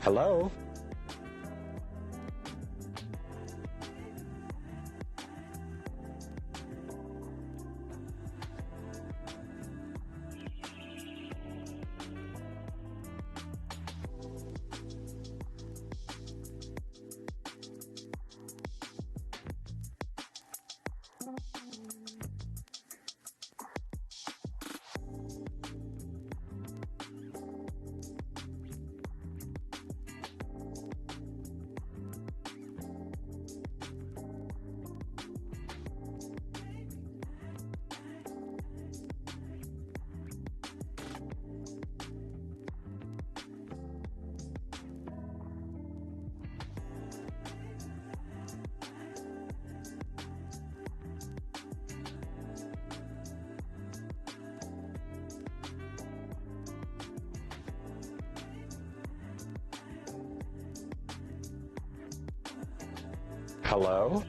Hello? Hello?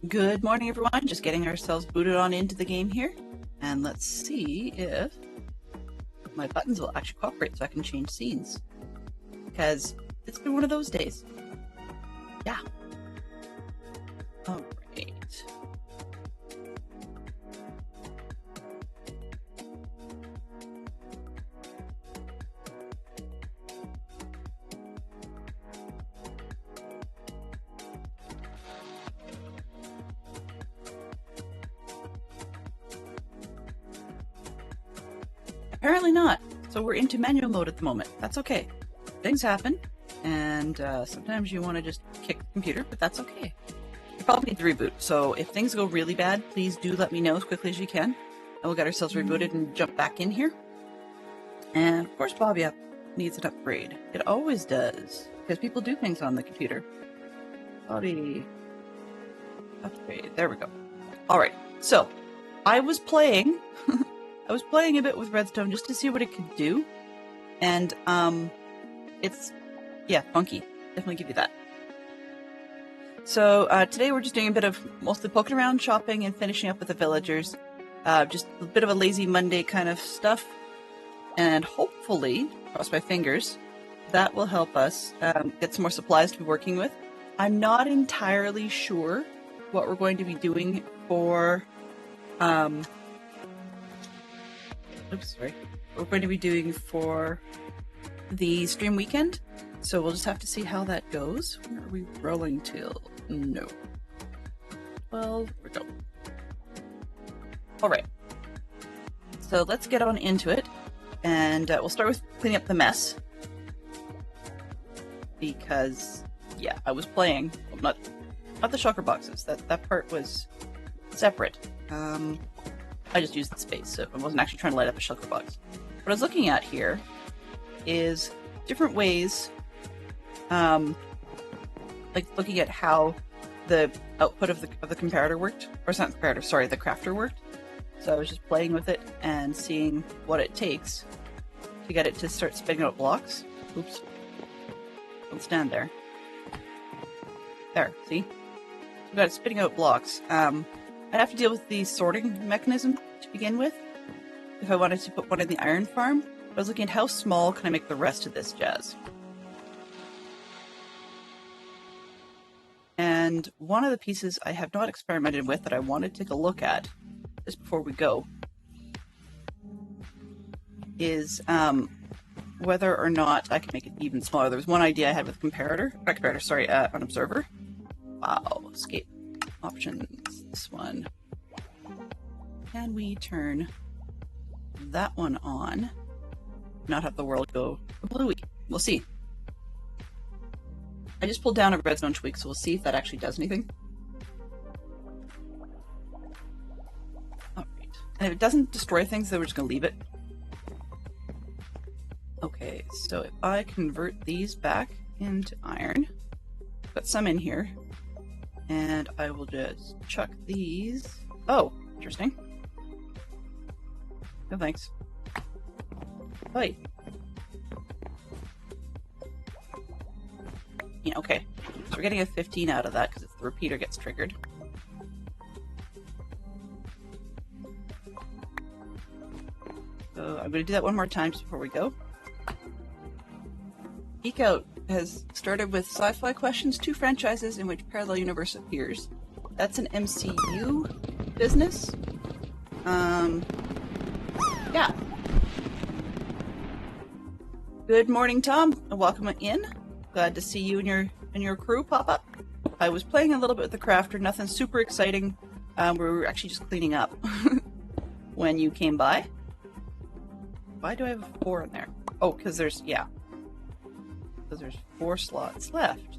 Good morning, everyone. Just getting ourselves booted on into the game here. And let's see if my buttons will actually cooperate so I can change scenes. Because it's been one of those days. Yeah. All right. Apparently not. So we're into manual mode at the moment. That's okay. Things happen, and sometimes you want to just kick the computer, but that's okay. You probably need to reboot, so if things go really bad, please do let me know as quickly as you can, and we'll get ourselves rebooted and jump back in here. And of course, Bobby Up needs an upgrade. It always does, because people do things on the computer. Bobby upgrade. There we go. All right. So I was playing. I was playing a bit with Redstone just to see what it could do, and it's funky. Definitely give you that. So today we're just doing a bit of mostly poking around, shopping, and finishing up with the villagers. Just a bit of a lazy Monday kind of stuff, and hopefully, cross my fingers, that will help us get some more supplies to be working with. I'm not entirely sure what we're going to be doing for we're going to be doing for the stream weekend, so we'll just have to see how that goes. Where are we rolling till? No. 12, here we go. Alright. So let's get on into it, and we'll start with cleaning up the mess. Because, yeah, I was playing, well, not the shulker boxes, that part was separate. I just used the space, so I wasn't actually trying to light up a shulker box. What I was looking at here is different ways, like looking at how the output of the comparator worked, or it's not the comparator, sorry, the crafter worked. So I was just playing with it and seeing what it takes to get it to start spitting out blocks. Oops. Don't stand there. There, see? We got it spitting out blocks. I'd have to deal with the sorting mechanism to begin with if I wanted to put one in the iron farm. But I was looking at how small can I make the rest of this jazz. And one of the pieces I have not experimented with that I want to take a look at just before we go is whether or not I can make it even smaller. There was one idea I had with an observer. Wow, escape options. This one. Can we turn that one on? Not have the world go bluey. We'll see. I just pulled down a redstone tweak, so we'll see if that actually does anything. Alright. And if it doesn't destroy things, then we're just going to leave it. Okay, so if I convert these back into iron, put some in here, and I will just chuck these. Oh, interesting. No thanks. Hey. Yeah, okay. So we're getting a 15 out of that because the repeater gets triggered. So I'm going to do that one more time just before we go. Geek Out has started with Sci-Fi Questions, 2 franchises in which parallel universe appears. That's an MCU business. Yeah. Good morning, Tom. Welcome in. Glad to see you and your crew pop up. I was playing a little bit with the crafter, nothing super exciting. We were actually just cleaning up when you came by. Why do I have 4 in there? Oh, because there's 4 slots left.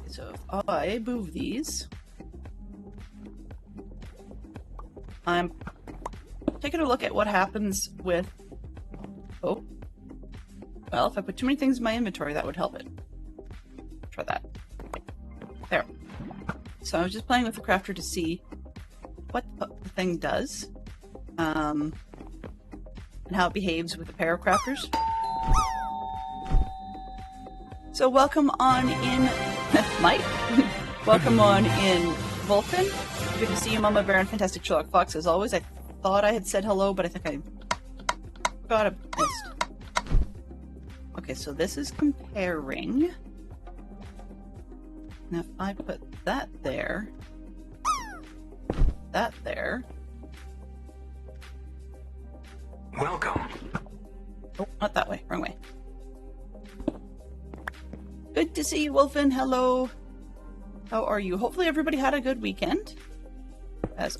So if I move these, I'm taking a look at what happens with... Oh. Well, if I put too many things in my inventory, that would help it. Try that. There. So I was just playing with the crafter to see what the thing does, and how it behaves with a pair of crafters. So welcome on in, Mike. Welcome on in, Vulcan. Good to see you, Mama Bear and Fantastic Sherlock Fox. As always, I thought I had said hello, but I think I forgot I missed. Okay, so this is comparing. Now if I put that there, Welcome. Oh, not that way, wrong way. Good to see you, Wolfen. Hello. How are you? Hopefully everybody had a good weekend. As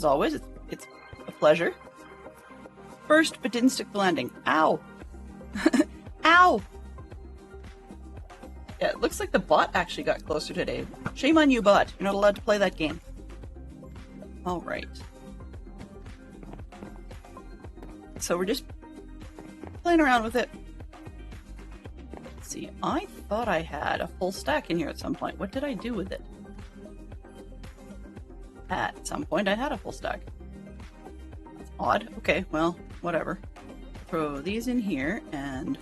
always, it's a pleasure. First, but didn't stick the landing. Ow! Ow! Yeah, it looks like the bot actually got closer today. Shame on you, bot. You're not allowed to play that game. Alright. So we're just playing around with it. Let's see, I thought I had a full stack in here at some point. What did I do with it? At some point I had a full stack. That's odd. Okay, well, whatever. Throw these in here and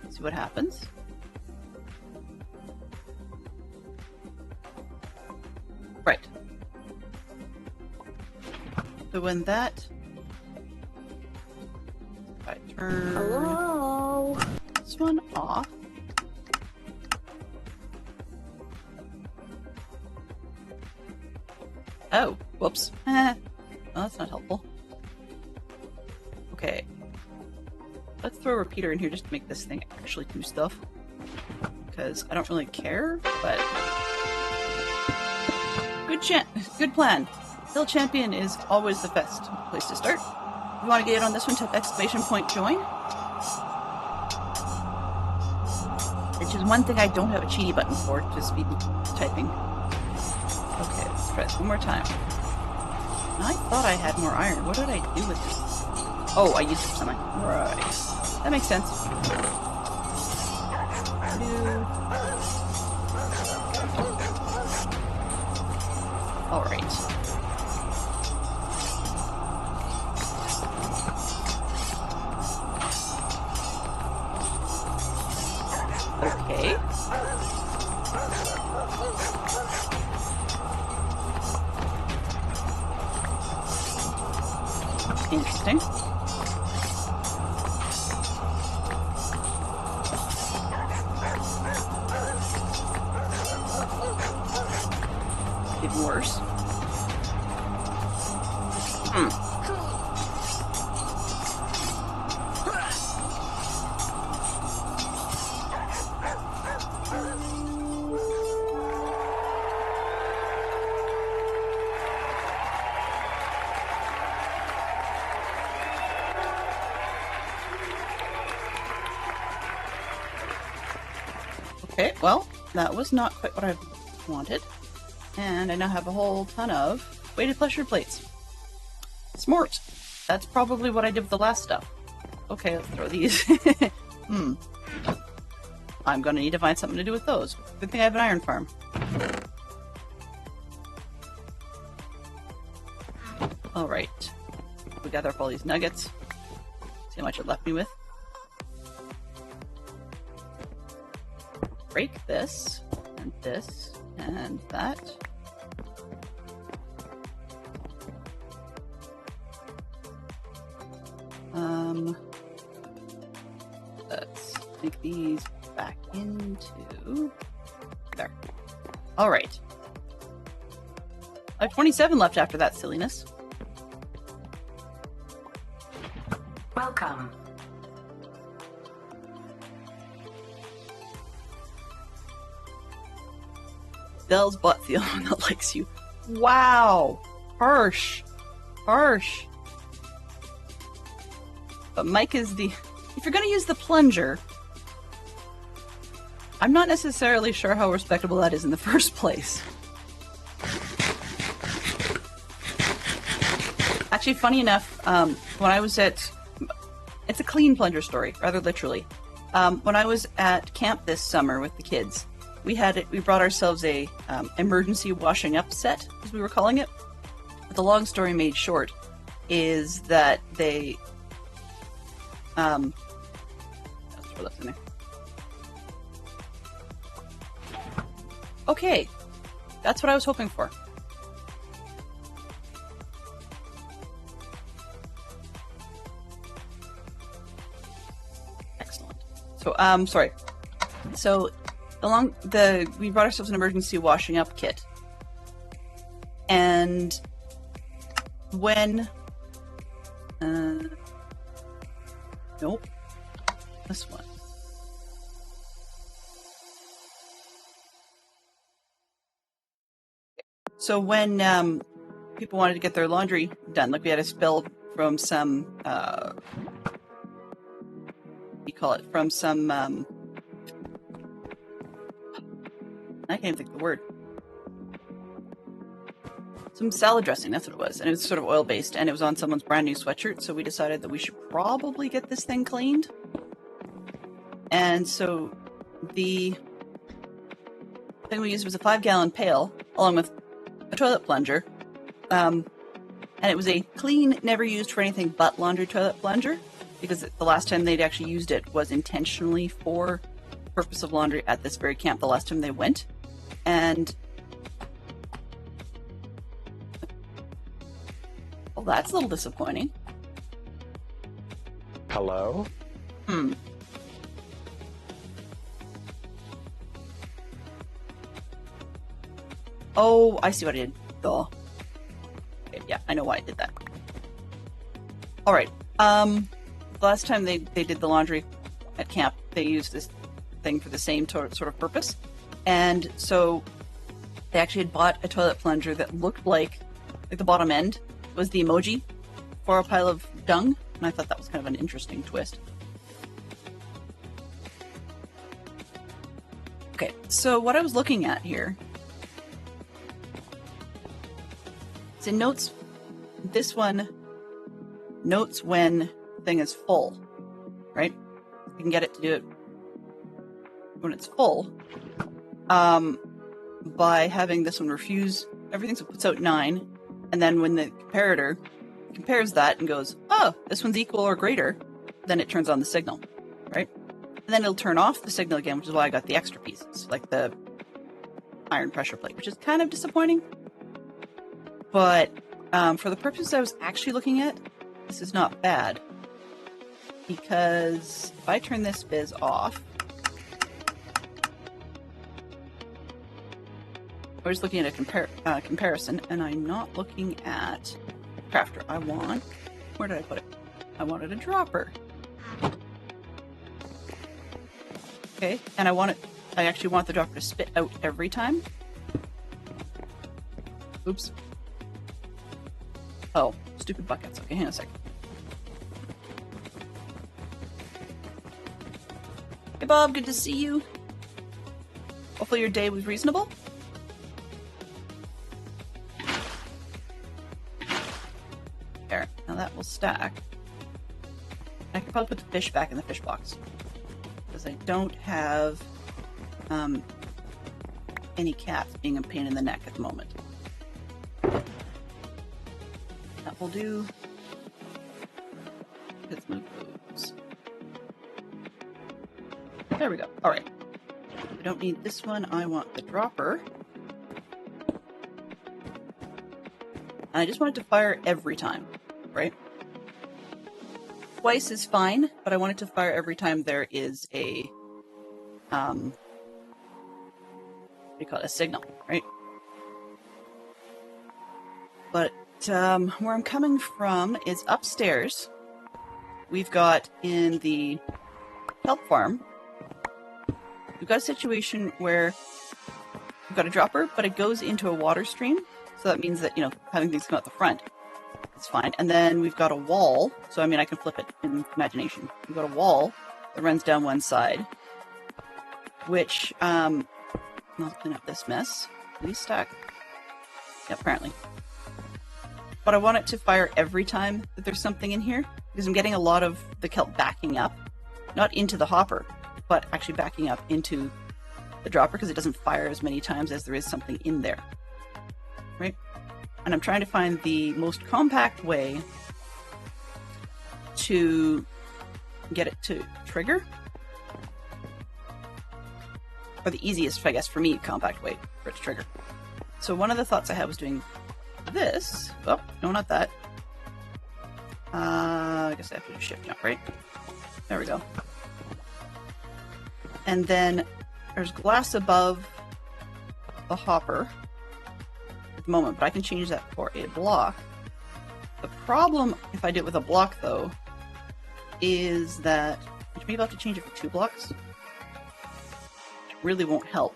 see what happens. Right. So when that... If I turn... Hello? This one off. Oh, whoops. Well, that's not helpful. Okay. Let's throw a repeater in here just to make this thing actually do stuff. Because I don't really care, but... Good plan. Hill Champion is always the best place to start. If you want to get in on this one, type !join. Which is one thing I don't have a cheaty button for, to speed typing. Okay, let's try this one more time. I thought I had more iron. What did I do with this? Oh, I used it for something. Right. That makes sense. Alright. Okay. Interesting. Even worse. Okay, well, that was not quite what I wanted. And I now have a whole ton of weighted pleasure plates. Smart. That's probably what I did with the last stuff. Okay, let's throw these. I'm gonna need to find something to do with those. Good thing I have an iron farm. Alright. We gather up all these nuggets. See how much it left me with. Break this, and that. Let's make these back into there. All right. I have 27 left after that silliness. Welcome. Dell's butt the only one that likes you. Wow. Harsh. Harsh. But Mike is the... If you're going to use the plunger, I'm not necessarily sure how respectable that is in the first place. Actually, funny enough, when I was at... It's a clean plunger story, rather literally. When I was at camp this summer with the kids, we brought ourselves a emergency washing up set, as we were calling it. But the long story made short is that they... let's throw this in there. Okay, that's what I was hoping for. Excellent. So, sorry. So, we brought ourselves an emergency washing up kit. And when, nope, this one. So when, people wanted to get their laundry done, like we had a spill from some, what do you call it? From some, I can't even think of the word. Some salad dressing, that's what it was. And it was sort of oil-based, and it was on someone's brand new sweatshirt, so we decided that we should probably get this thing cleaned. And so the thing we used was a 5-gallon pail, along with a toilet plunger. And it was a clean, never used for anything but laundry toilet plunger, because the last time they'd actually used it was intentionally for the purpose of laundry at this very camp the last time they went. And well, that's a little disappointing. Hello? Oh, I see what I did. Duh. Okay, yeah, I know why I did that. Alright, the last time they did the laundry at camp, they used this thing for the same sort of purpose. And so they actually had bought a toilet plunger that looked like the bottom end was the emoji for a pile of dung. And I thought that was kind of an interesting twist. Okay, so what I was looking at here, so it notes, this one notes when the thing is full, right? You can get it to do it when it's full, by having this one refuse everything, so it puts out 9, and then when the comparator compares that and goes, oh, this one's equal or greater, then it turns on the signal, right? And then it'll turn off the signal again, which is why I got the extra pieces, like the iron pressure plate, which is kind of disappointing. But for the purposes I was actually looking at, this is not bad. Because if I turn this biz off, We're just looking at a comparison, and I'm not looking at crafter. I want... Where did I put it? I wanted a dropper. Okay, and I actually want the dropper to spit out every time. Oops. Oh, stupid buckets. Okay, hang on a second. Hey Bob, good to see you. Hopefully your day was reasonable. There, now that will stack. I can probably put the fish back in the fish box. Because I don't have any cats being a pain in the neck at the moment. That will do. Let's move those. There we go. Alright. I don't need this one. I want the dropper. And I just want it to fire every time, right? Twice is fine, but I want it to fire every time there is a, what do you call it? A signal, right? But where I'm coming from is upstairs. We've got in the kelp farm, we've got a situation where we've got a dropper, but it goes into a water stream. So that means that, you know, having things come out the front, it's fine. And then we've got a wall. So, I mean, I can flip it in imagination. We've got a wall that runs down one side, which, I'll clean up this mess. Please stack. Yeah, apparently. But I want it to fire every time that there's something in here, because I'm getting a lot of the kelp backing up, not into the hopper, but actually backing up into the dropper, because it doesn't fire as many times as there is something in there. Right? And I'm trying to find the most compact way to get it to trigger. Or the easiest, I guess, for me, compact way for it to trigger. So one of the thoughts I had was doing this. Oh, no, not that. I guess I have to do shift jump, right? There we go. And then there's glass above the hopper at the moment, but I can change that for a block. The problem, if I do it with a block, though, is that which maybe I'll have to change it for 2 blocks. Which really won't help.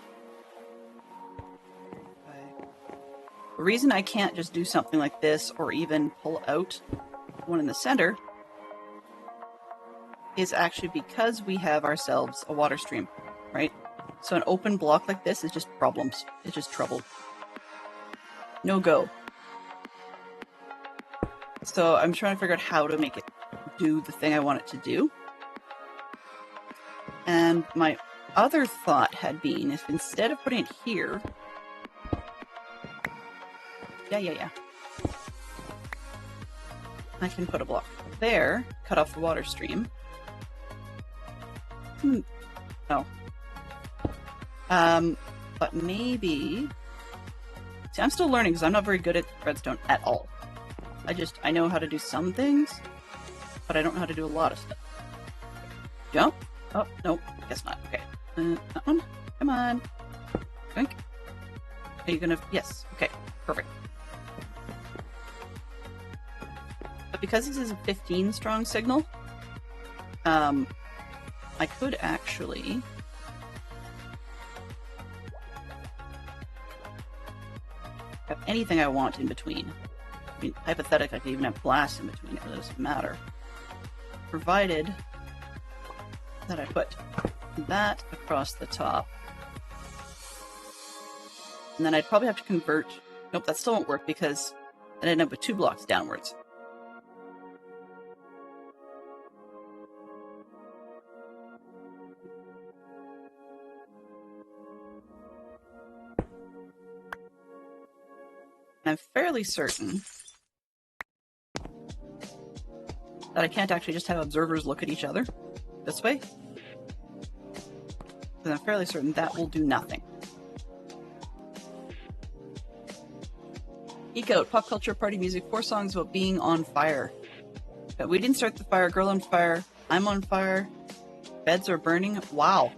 The reason I can't just do something like this, or even pull out one in the center, is actually because we have ourselves a water stream, right? So an open block like this is just problems. It's just trouble. No go. So I'm trying to figure out how to make it do the thing I want it to do. And my other thought had been, if instead of putting it here... Yeah. I can put a block there, cut off the water stream. No. But maybe... See, I'm still learning because I'm not very good at redstone at all. I know how to do some things, but I don't know how to do a lot of stuff. Jump? Oh, no, I guess not. Okay. That one? Come on. Drink. Are you gonna... Yes. Okay. Perfect. But because this is a 15 strong signal, I could actually... have anything I want in between. I mean, hypothetically, I could even have glass in between. It really doesn't matter. Provided that I put that across the top. And then I'd probably have to convert... Nope, that still won't work because then I'd end up with 2 blocks downwards. I'm fairly certain that I can't actually just have observers look at each other this way. But I'm fairly certain that will do nothing. Geek Out, pop culture, party music, 4 songs about being on fire. But we didn't start the fire, girl on fire, I'm on fire, beds are burning. Wow.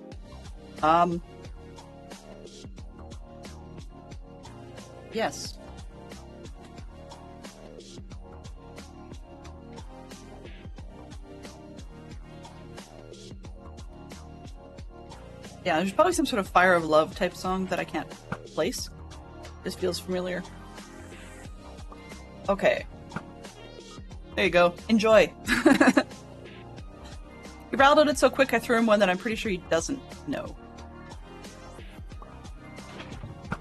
Yes. Yeah, there's probably some sort of Fire of Love type song that I can't place. This feels familiar. Okay. There you go. Enjoy. He rattled out it so quick I threw him one that I'm pretty sure he doesn't know.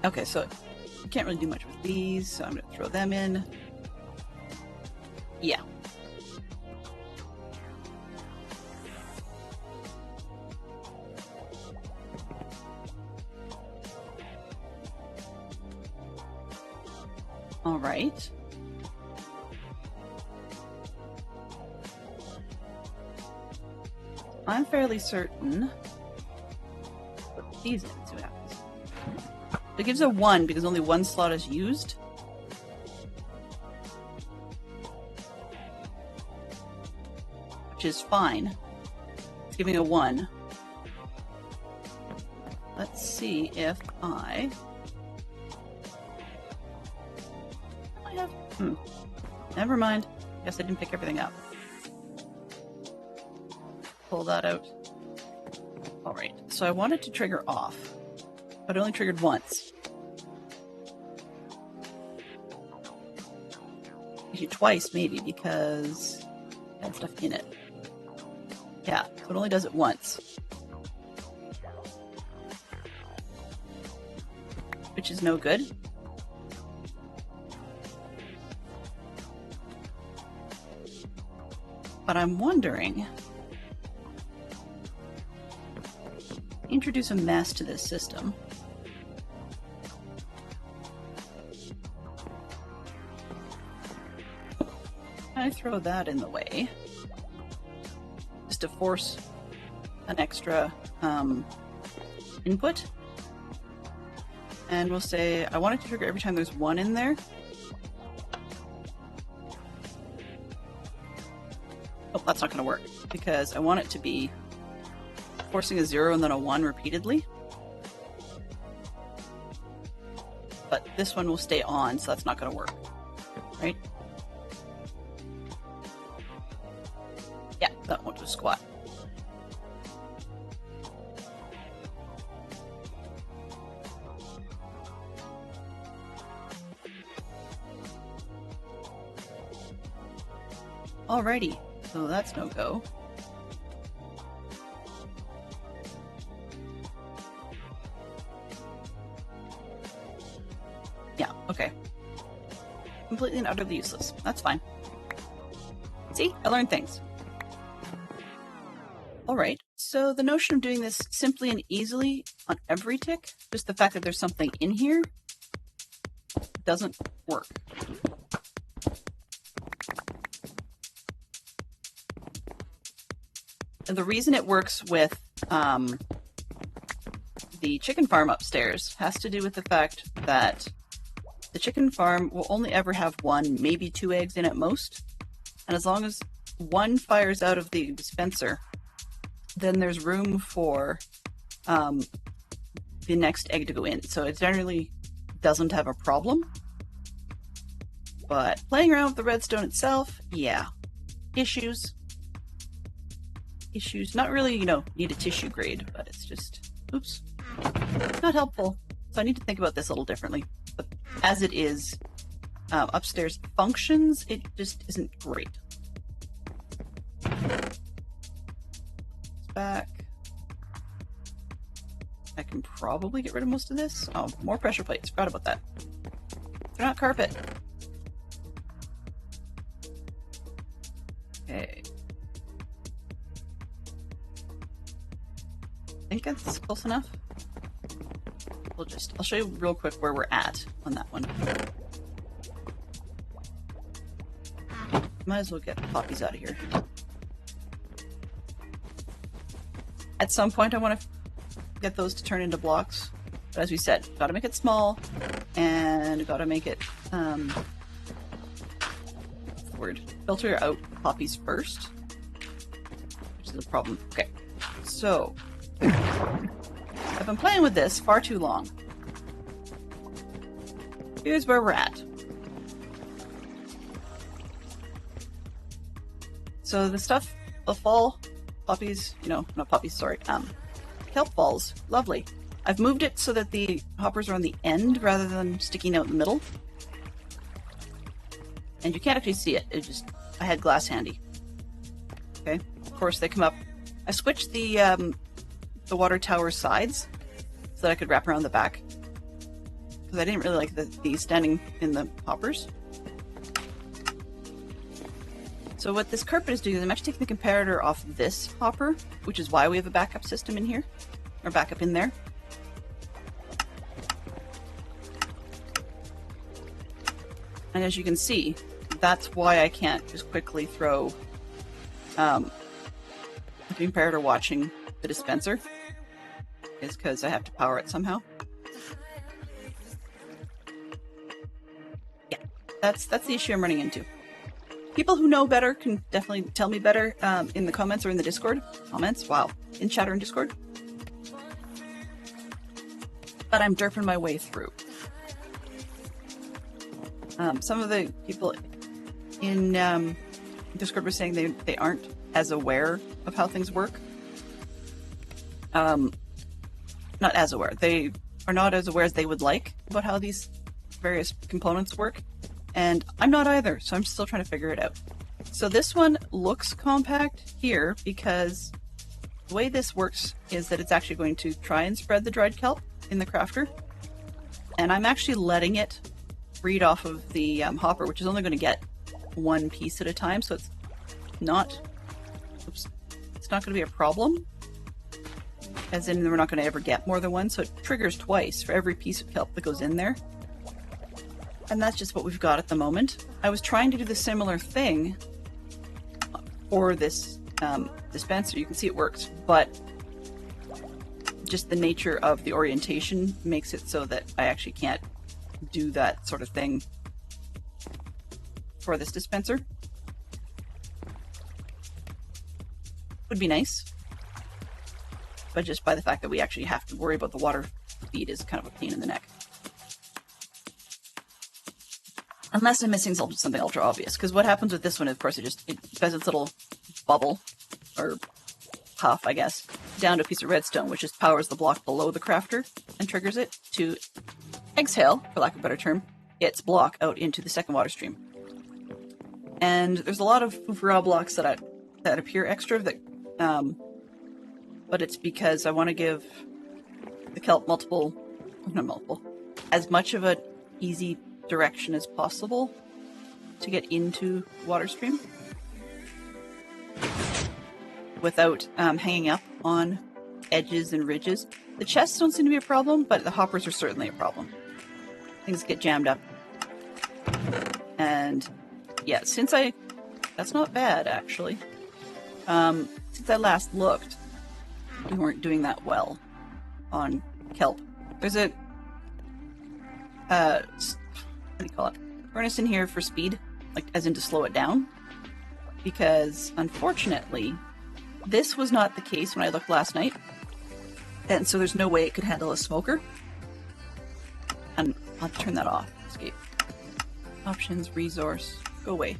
Okay, so you can't really do much with these, so I'm going to throw them in. Yeah. All right. I'm fairly certain. Put these in, see what happens. It gives a 1 because only one slot is used. Which is fine. It's giving a 1. Let's see if I have... Never mind. Guess I didn't pick everything up. Pull that out. Alright, so I wanted to trigger off, but it only triggered once. Actually, twice, maybe, because it had stuff in it. Yeah, so it only does it once. Which is no good. But I'm wondering... introduce a mess to this system. I throw that in the way just to force an extra input, and we'll say I want it to trigger every time there's 1 in there. Oh, that's not going to work because I want it to be forcing a 0 and then a 1 repeatedly. But this one will stay on, so that's not going to work. Right? Yeah, that won't do squat. Alrighty, so that's no go. Yeah, okay. Completely and utterly useless. That's fine. See? I learned things. Alright, so the notion of doing this simply and easily on every tick, just the fact that there's something in here, doesn't work. And the reason it works with the chicken farm upstairs has to do with the fact that the chicken farm will only ever have 1, maybe 2 eggs in at most. And as long as 1 fires out of the dispenser, then there's room for the next egg to go in. So it generally doesn't have a problem. But playing around with the redstone itself, yeah. Issues. Not really, need a tissue grade, but it's just, oops, not helpful. So I need to think about this a little differently. But as it is, upstairs functions, it just isn't great. It's back. I can probably get rid of most of this. Oh, more pressure plates. Forgot about that. They're not carpet. Okay. I think that's close enough. I'll show you real quick where we're at on that one. Might as well get the poppies out of here. At some point I want to get those to turn into blocks. But as we said, gotta make it small, and gotta make it, filter out poppies first. Which is a problem. Okay, so I've been playing with this far too long. here's where we're at. So the stuff, the fall poppies, not poppies, sorry, kelp balls, lovely. I've moved it so that the hoppers are on the end rather than sticking out in the middle. And you can't actually see it, I had glass handy. Okay, of course they come up. I switched the water tower sides so that I could wrap around the back. Because I didn't really like the standing in the hoppers. So what this carpet is doing is I'm actually taking the comparator off this hopper, which is why we have a backup system in here, or backup in there. And as you can see, that's why I can't just quickly throw the comparator watching the dispenser, is because I have to power it somehow. Yeah, that's the issue I'm running into. People who know better can definitely tell me better in the comments or in the Discord. Comments? Wow. In chat or in Discord. But I'm derping my way through. Some of the people in Discord were saying they aren't as aware of how things work. Not as aware. They are not as aware as they would like about how these various components work. And I'm not either, so I'm still trying to figure it out. So this one looks compact here because the way this works is that it's actually going to try and spread the dried kelp in the crafter. And I'm actually letting it read off of the hopper, which is only going to get one piece at a time, so it's not going to be a problem. As in, we're not going to ever get more than one, so it triggers twice for every piece of kelp that goes in there. And that's just what we've got at the moment. I was trying to do the similar thing for this dispenser. You can see it works, but just the nature of the orientation makes it so that I actually can't do that sort of thing for this dispenser. Would be nice, but just by the fact that we actually have to worry about the water feed is kind of a pain in the neck. Unless I'm missing something ultra obvious, because what happens with this one, of course, it does its little bubble, or puff, I guess, down to a piece of redstone, which just powers the block below the crafter and triggers it to exhale, for lack of a better term, its block out into the second water stream. And there's a lot of raw blocks that appear extra, but it's because I want to give the kelp as much of an easy direction as possible to get into water stream without hanging up on edges and ridges. The chests don't seem to be a problem, but the hoppers are certainly a problem. Things get jammed up. And yeah, that's not bad actually. Since I last looked, we weren't doing that well on kelp. There's a what do you call it? Furnace in here for speed, like as in to slow it down. Because unfortunately, this was not the case when I looked last night. And so there's no way it could handle a smoker. And I'll turn that off. Escape. Options, resource, go away.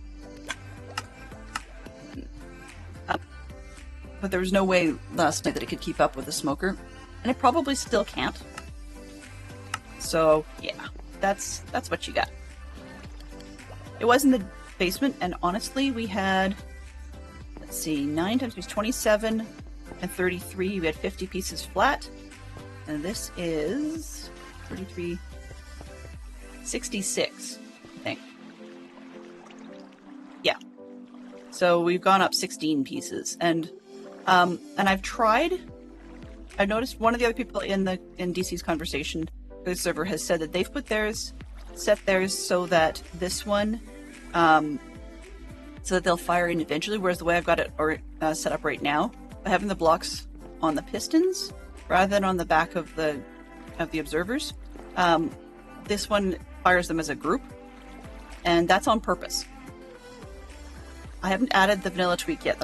But there was no way last night that it could keep up with a smoker. And it probably still can't. So yeah. That's what you got. It was in the basement, and honestly, we had, let's see, 9 times 3 is 27, and 33. We had 50 pieces flat, and this is 33, 66, I think. Yeah. So we've gone up 16 pieces, and I've noticed one of the other people in DC's conversation. The server has said that they've set theirs so that this one, so that they'll fire individually, whereas the way I've got it set up right now, by having the blocks on the pistons rather than on the back of the observers, this one fires them as a group, and that's on purpose. I haven't added the vanilla tweak yet,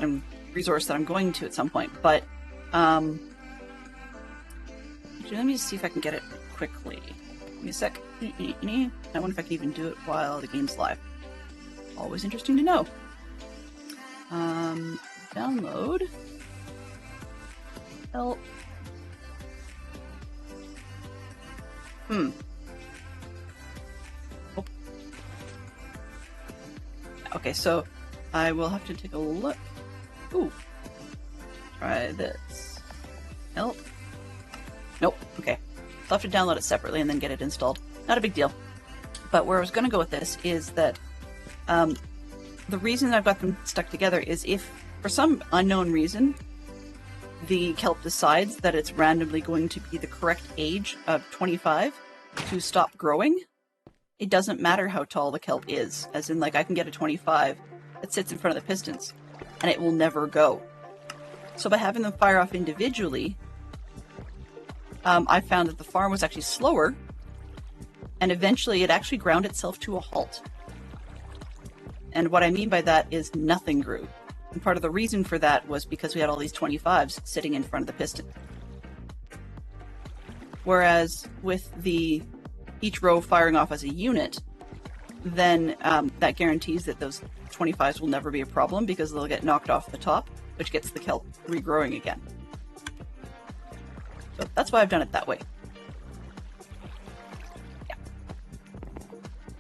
resource that I'm going to at some point, but actually, let me just see if I can get it quickly. Give me a sec. I wonder if I can even do it while the game's live. Always interesting to know. Download. Help. Oh. Okay, so I will have to take a look. Ooh. Try this. Help. Nope. Okay. I'll have to download it separately and then get it installed. Not a big deal. But where I was going to go with this is that the reason I've got them stuck together is if, for some unknown reason, the kelp decides that it's randomly going to be the correct age of 25 to stop growing, it doesn't matter how tall the kelp is. As in, like, I can get a 25 that sits in front of the pistons, and it will never go. So by having them fire off individually, I found that the farm was actually slower, and eventually it actually ground itself to a halt. And what I mean by that is nothing grew. And part of the reason for that was because we had all these 25s sitting in front of the piston. Whereas with each row firing off as a unit, then that guarantees that those 25s will never be a problem because they'll get knocked off the top, which gets the kelp regrowing again. So that's why I've done it that way. Yeah.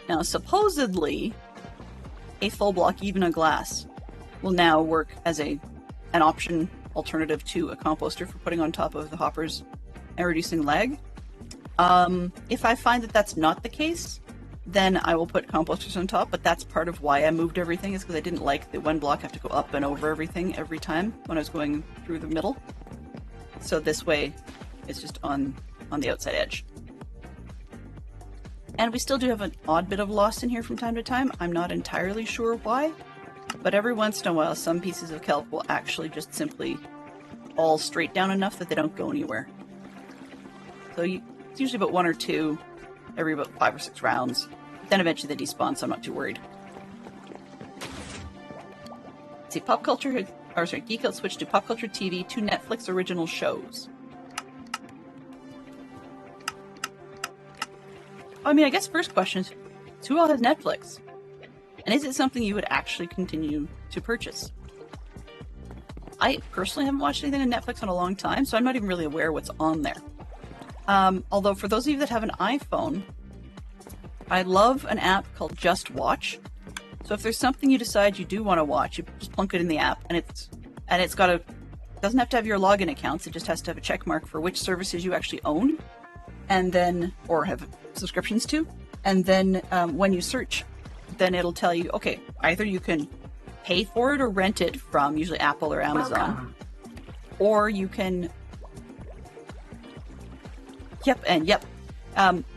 Now, supposedly, a full block, even a glass, will now work as an option alternative to a composter for putting on top of the hoppers and reducing lag. If I find that that's not the case, then I will put composters on top, but that's part of why I moved everything, is because I didn't like the one block have to go up and over everything every time when I was going through the middle. So this way, it's just on the outside edge. And we still do have an odd bit of loss in here from time to time. I'm not entirely sure why, but every once in a while, some pieces of kelp will actually just simply fall straight down enough that they don't go anywhere. So it's usually about 1 or 2 every about 5 or 6 rounds. Then eventually they despawn, so I'm not too worried. Let's see, Geek Out switched to Pop Culture TV, 2 Netflix original shows. I mean, I guess first question is, who all has Netflix? And is it something you would actually continue to purchase? I personally haven't watched anything on Netflix in a long time, so I'm not even really aware what's on there. Although for those of you that have an iPhone, I love an app called Just Watch. So if there's something you decide you do want to watch, you just plunk it in the app, and it's got doesn't have to have your login accounts, it just has to have a check mark for which services you actually own, and then, or have subscriptions to, and then when you search, then it'll tell you, okay, either you can pay for it or rent it from usually Apple or Amazon, or you can,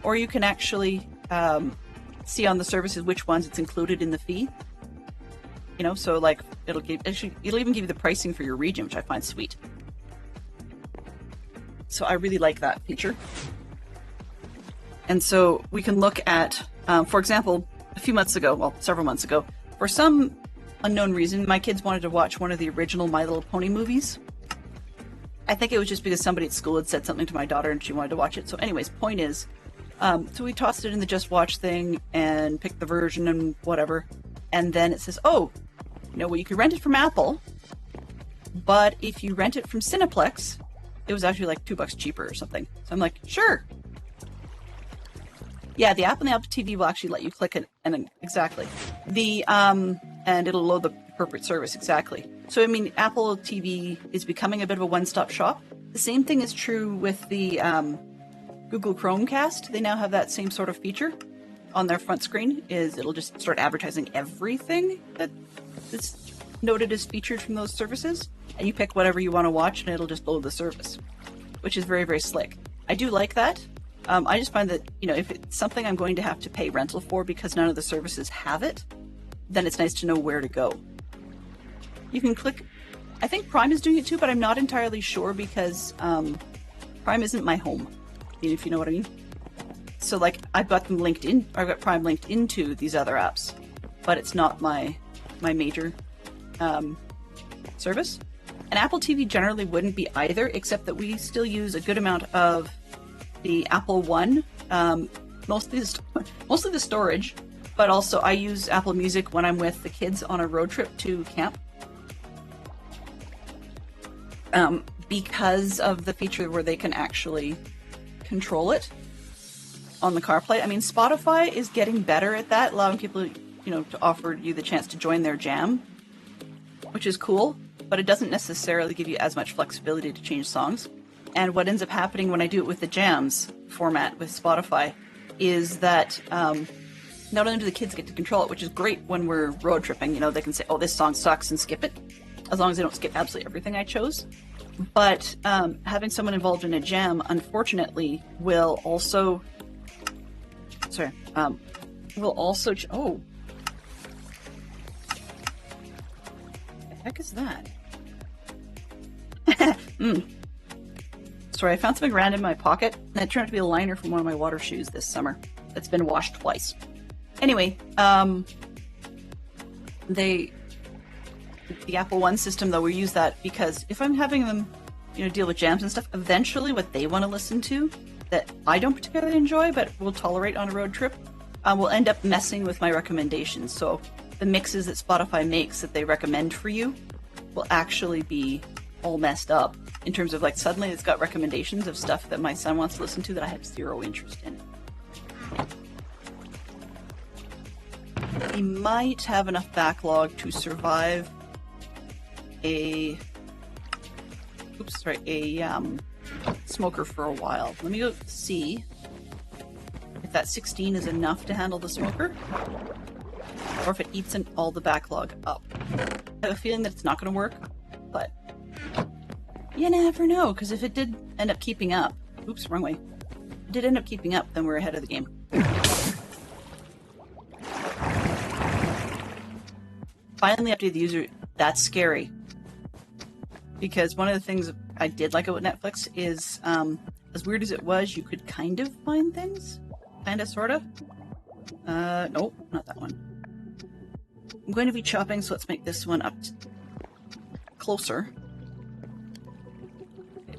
or you can actually see on the services which ones it's included in the fee. You know, so like it'll even give you the pricing for your region, which I find sweet. So I really like that feature. And so we can look at, for example, several months ago, for some unknown reason, my kids wanted to watch one of the original My Little Pony movies. I think it was just because somebody at school had said something to my daughter and she wanted to watch it. So anyways, point is, so we tossed it in the Just Watch thing and picked the version and whatever. And then it says, oh, you know, well, you could rent it from Apple, but if you rent it from Cineplex, it was actually like $2 cheaper or something. So I'm like, sure. Yeah, the app on the Apple TV will actually let you click it, and exactly. And it'll load the appropriate service, exactly. So, I mean, Apple TV is becoming a bit of a one-stop shop. The same thing is true with the Google Chromecast. They now have that same sort of feature on their front screen, it'll just start advertising everything that is noted as featured from those services, and you pick whatever you want to watch, and it'll just load the service, which is very, very slick. I do like that. I just find that, you know, if it's something I'm going to have to pay rental for because none of the services have it, then it's nice to know where to go. You can click, I think Prime is doing it too, but I'm not entirely sure because Prime isn't my home, if you know what I mean. So like I've got them linked in, I've got Prime linked into these other apps, but it's not my major service. And Apple TV generally wouldn't be either, except that we still use a good amount of the Apple One mostly the storage, but also I use Apple Music when I'm with the kids on a road trip to camp. Because of the feature where they can actually control it on the CarPlay. I mean, Spotify is getting better at that, allowing people, to offer you the chance to join their jam, which is cool, but it doesn't necessarily give you as much flexibility to change songs. And what ends up happening when I do it with the jams format with Spotify is that not only do the kids get to control it, which is great when we're road tripping, they can say, oh, this song sucks and skip it, as long as they don't skip absolutely everything I chose. But having someone involved in a jam, unfortunately, will also... oh. The heck is that? Sorry, I found something random in my pocket, and it turned out to be a liner from one of my water shoes this summer. That's been washed twice. Anyway, the Apple One system, though, we use that because if I'm having them, deal with jams and stuff, eventually what they want to listen to that I don't particularly enjoy but will tolerate on a road trip will end up messing with my recommendations. So the mixes that Spotify makes that they recommend for you will actually be all messed up in terms of, like, suddenly it's got recommendations of stuff that my son wants to listen to that I have zero interest in. He might have enough backlog to survive a smoker for a while. Let me go see if that 16 is enough to handle the smoker, or if it eats all the backlog up. I have a feeling that it's not going to work, but you never know, because if it did end up keeping up, oops, wrong way. If it did end up keeping up, then we're ahead of the game. Finally updated the user. That's scary. Because one of the things I did like about Netflix is, as weird as it was, you could kind of find things. Kinda, sorta. Nope, not that one. I'm going to be chopping, so let's make this one up closer. Okay.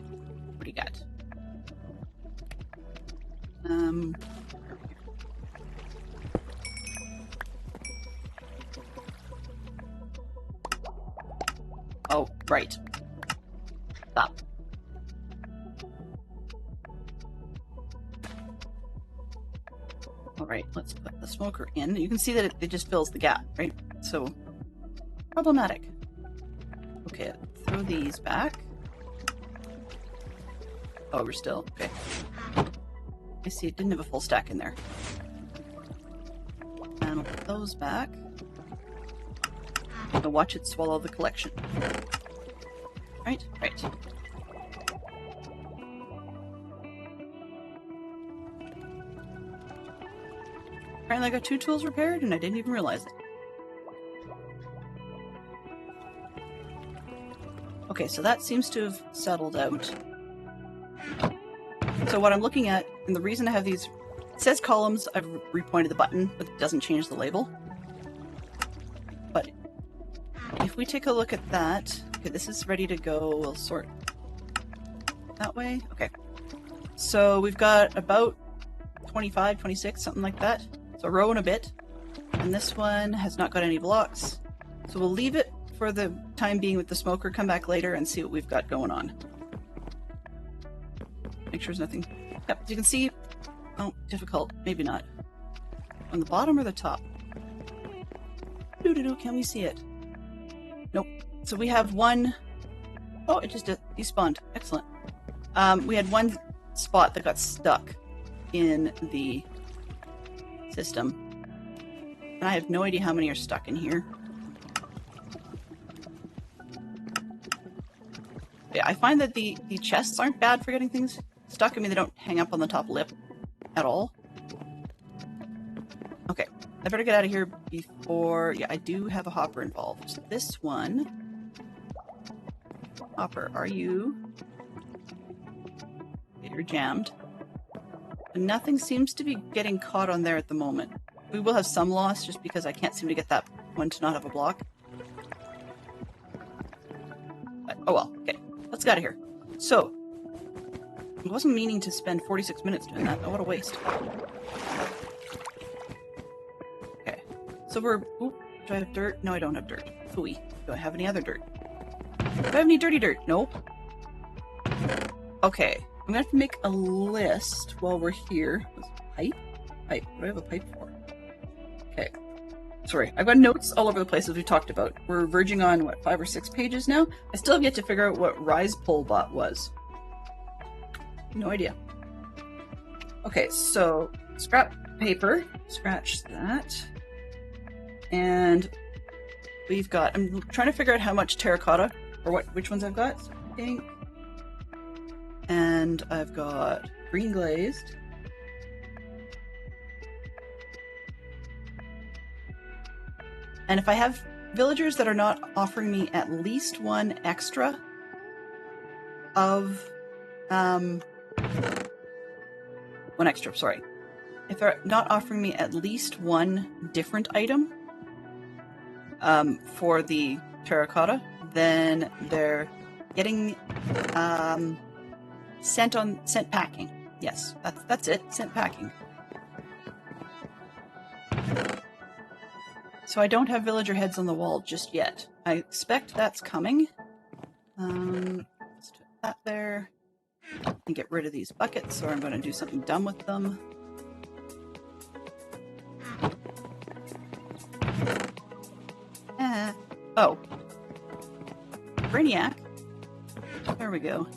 What do you got? Oh, right. Stop. All right, let's put the smoker in. You can see that it just fills the gap, right? So, problematic. Okay, throw these back. Oh, we're still, okay. I see it didn't have a full stack in there. And we'll put those back. And watch it swallow the collection. Right. Apparently I got 2 tools repaired and I didn't even realize it. Okay, so that seems to have settled out. So what I'm looking at, and the reason I have these, it says columns, I've repointed the button, but it doesn't change the label. But if we take a look at that, okay, this is ready to go. We'll sort that way. Okay. So we've got about 25, 26, something like that. So a row and a bit. And this one has not got any blocks. So we'll leave it for the time being with the smoker, come back later and see what we've got going on. Make sure there's nothing. Yep, as you can see, oh, difficult, maybe not. On the bottom or the top? Doo-doo-doo, can we see it? Nope. So we have one, oh, it just despawned, excellent. We had one spot that got stuck in the system. And I have no idea how many are stuck in here. Yeah, I find that the chests aren't bad for getting things stuck. I mean, they don't hang up on the top lip at all. Okay, I better get out of here before... Yeah, I do have a hopper involved. So this one... Hopper, are you... Okay, you're jammed. And nothing seems to be getting caught on there at the moment. We will have some loss just because I can't seem to get that one to not have a block. But, oh well, okay. Let's get out of here. So, I wasn't meaning to spend 46 minutes doing that. Oh, what a waste. Okay. So we're... Ooh, do I have dirt? No, I don't have dirt. Phooey. Do I have any other dirt? Do I have any dirty dirt? Nope. Okay. I'm gonna have to make a list while we're here. Pipe? Pipe. What do I have a pipe for? Okay. Sorry, I've got notes all over the place as we talked about. We're verging on, what, 5 or 6 pages now? I still have yet to figure out what Rise Pole Bot was. No idea. Okay, so scrap paper. Scratch that. And we've got... I'm trying to figure out how much terracotta, or which ones I've got. Pink. And I've got green glazed. And if I have villagers that are not offering me at least one extra of, one extra, sorry. If they're not offering me at least one different item, for the terracotta, then they're getting, scent packing. Yes, that's it, scent packing. So I don't have villager heads on the wall just yet. I expect that's coming. Let's put that there. And get rid of these buckets, or I'm going to do something dumb with them. Oh. Brainiac. There we go.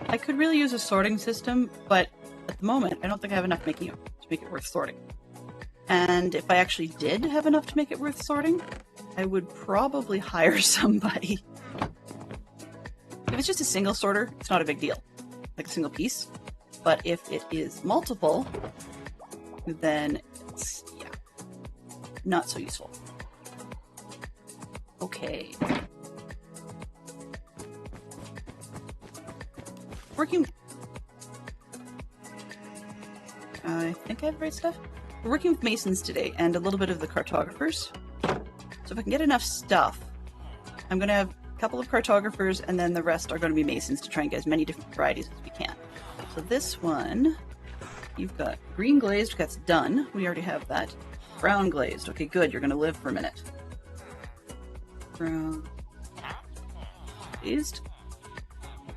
I could really use a sorting system, but at the moment, I don't think I have enough to make it worth sorting. And if I actually did have enough to make it worth sorting, I would probably hire somebody. If it's just a single sorter, it's not a big deal. Like a single piece. But if it is multiple, then it's, yeah, not so useful. Okay. Working... I think I have the right stuff. We're working with masons today, and a little bit of the cartographers. So if I can get enough stuff, I'm going to have a couple of cartographers, and then the rest are going to be masons to try and get as many different varieties as we can. So this one, you've got green glazed, that's done. We already have that. Brown glazed. Okay, good, you're going to live for a minute. Brown glazed.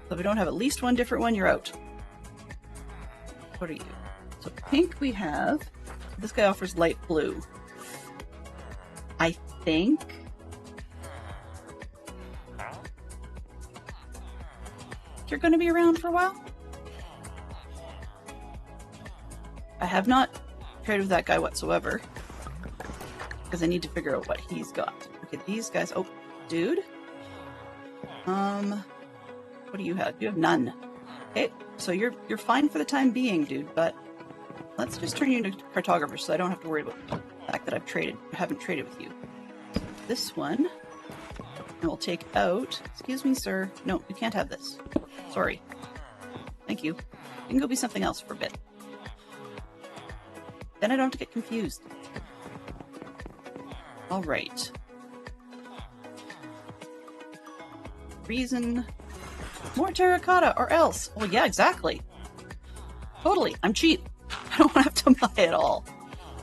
So if we don't have at least one different one, you're out. What are you? So pink we have. This guy offers light blue. I think... you're going to be around for a while? I have not traded with that guy whatsoever. Because I need to figure out what he's got. Okay, these guys... Oh, dude. What do you have? You have none. Okay, so you're fine for the time being, dude, but... let's just turn you into cartographers so I don't have to worry about the fact that I haven't traded with you. This one, and we'll take out... Excuse me, sir. No, you can't have this. Sorry. Thank you. You can go be something else for a bit. Then I don't have to get confused. Alright. Reason... more terracotta, or else. Well, yeah, exactly. Totally. I'm cheap. I don't have to buy it all.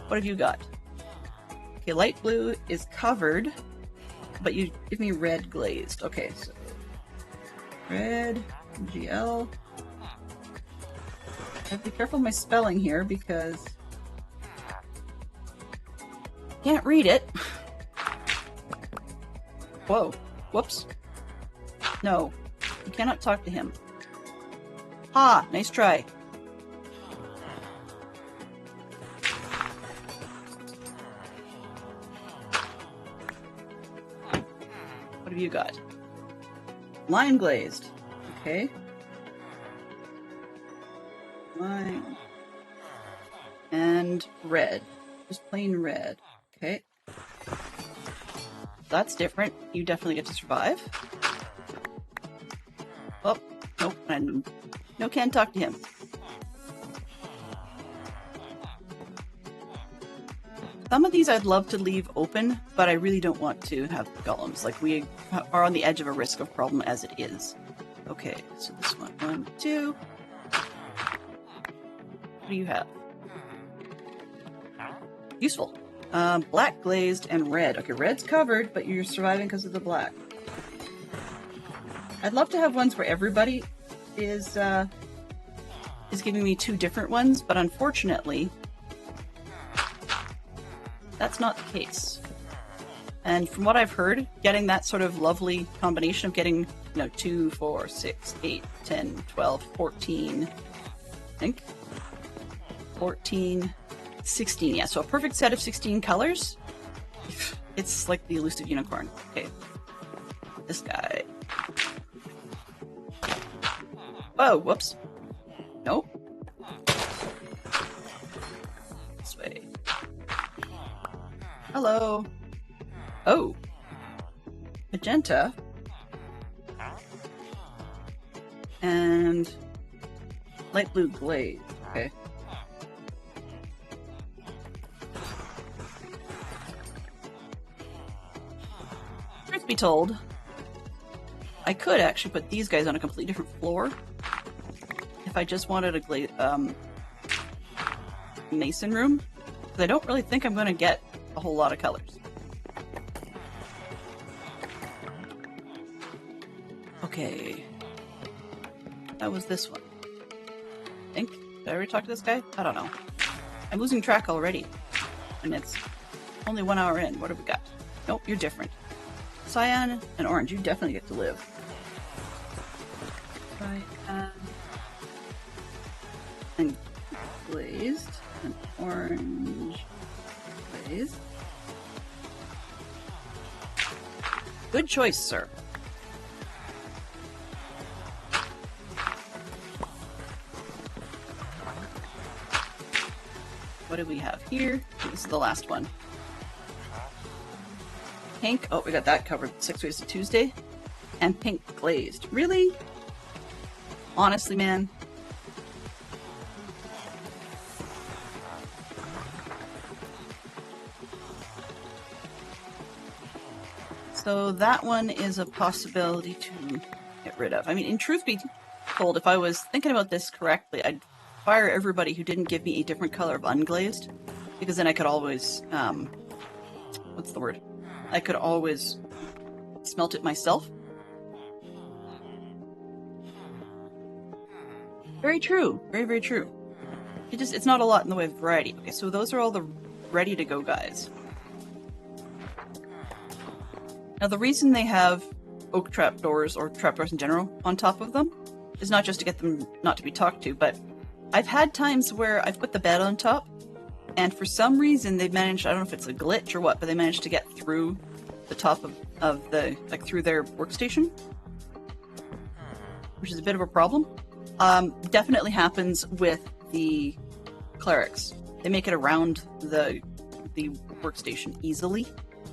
What have you got? Okay, light blue is covered, but you give me red glazed. Okay, so red, GL. I have to be careful of my spelling here because I can't read it. Whoa. Whoops. No, you cannot talk to him. Ha! Nice try. What have you got? Lime glazed. Okay. Lime. And red. Just plain red. Okay. That's different. You definitely get to survive. Oh, nope. No, can't talk to him. Some of these I'd love to leave open, but I really don't want to have golems. Like, we are on the edge of a risk of problem as it is. Okay, so this one, 1, 2. What do you have? Useful. Black glazed and red. Okay, red's covered, but you're surviving because of the black. I'd love to have ones where everybody is giving me 2 different ones, but unfortunately, that's not the case. And from what I've heard, getting that sort of lovely combination of getting, 2, 4, 6, 8, 10, 12, 14, I think, 14, 16, yeah, so a perfect set of 16 colors. It's like the elusive unicorn. Okay, this guy. Oh, whoops. Nope. This way. Hello. Oh. Magenta. And light blue glaze. Okay. Truth be told, I could actually put these guys on a completely different floor if I just wanted a mason room, because I don't really think I'm going to get a whole lot of colors. Okay. That was this one. I think. Did I already talk to this guy? I don't know. I'm losing track already. And it's only 1 hour in. What have we got? Nope, you're different. Cyan and orange. You definitely get to live. Cyan and glazed and orange glazed. Good choice, sir. What do we have here? This is the last one. Pink. Oh, we got that covered. 6 Ways to Tuesday. And pink glazed. Really? Honestly, man. So that one is a possibility to get rid of. I mean, in truth be told, if I was thinking about this correctly, I'd fire everybody who didn't give me a different color of unglazed, because then I could always, what's the word? I could always smelt it myself. Very true. Very, very true. It's not a lot in the way of variety. Okay, so those are all the ready to go guys. Now the reason they have oak trapdoors, or trapdoors in general, on top of them is not just to get them not to be talked to, but I've had times where I've put the bed on top, and for some reason they've managed, I don't know if it's a glitch or what, but they managed to get through the top of the, like through their workstation, which is a bit of a problem. Definitely happens with the clerics. They make it around the workstation easily,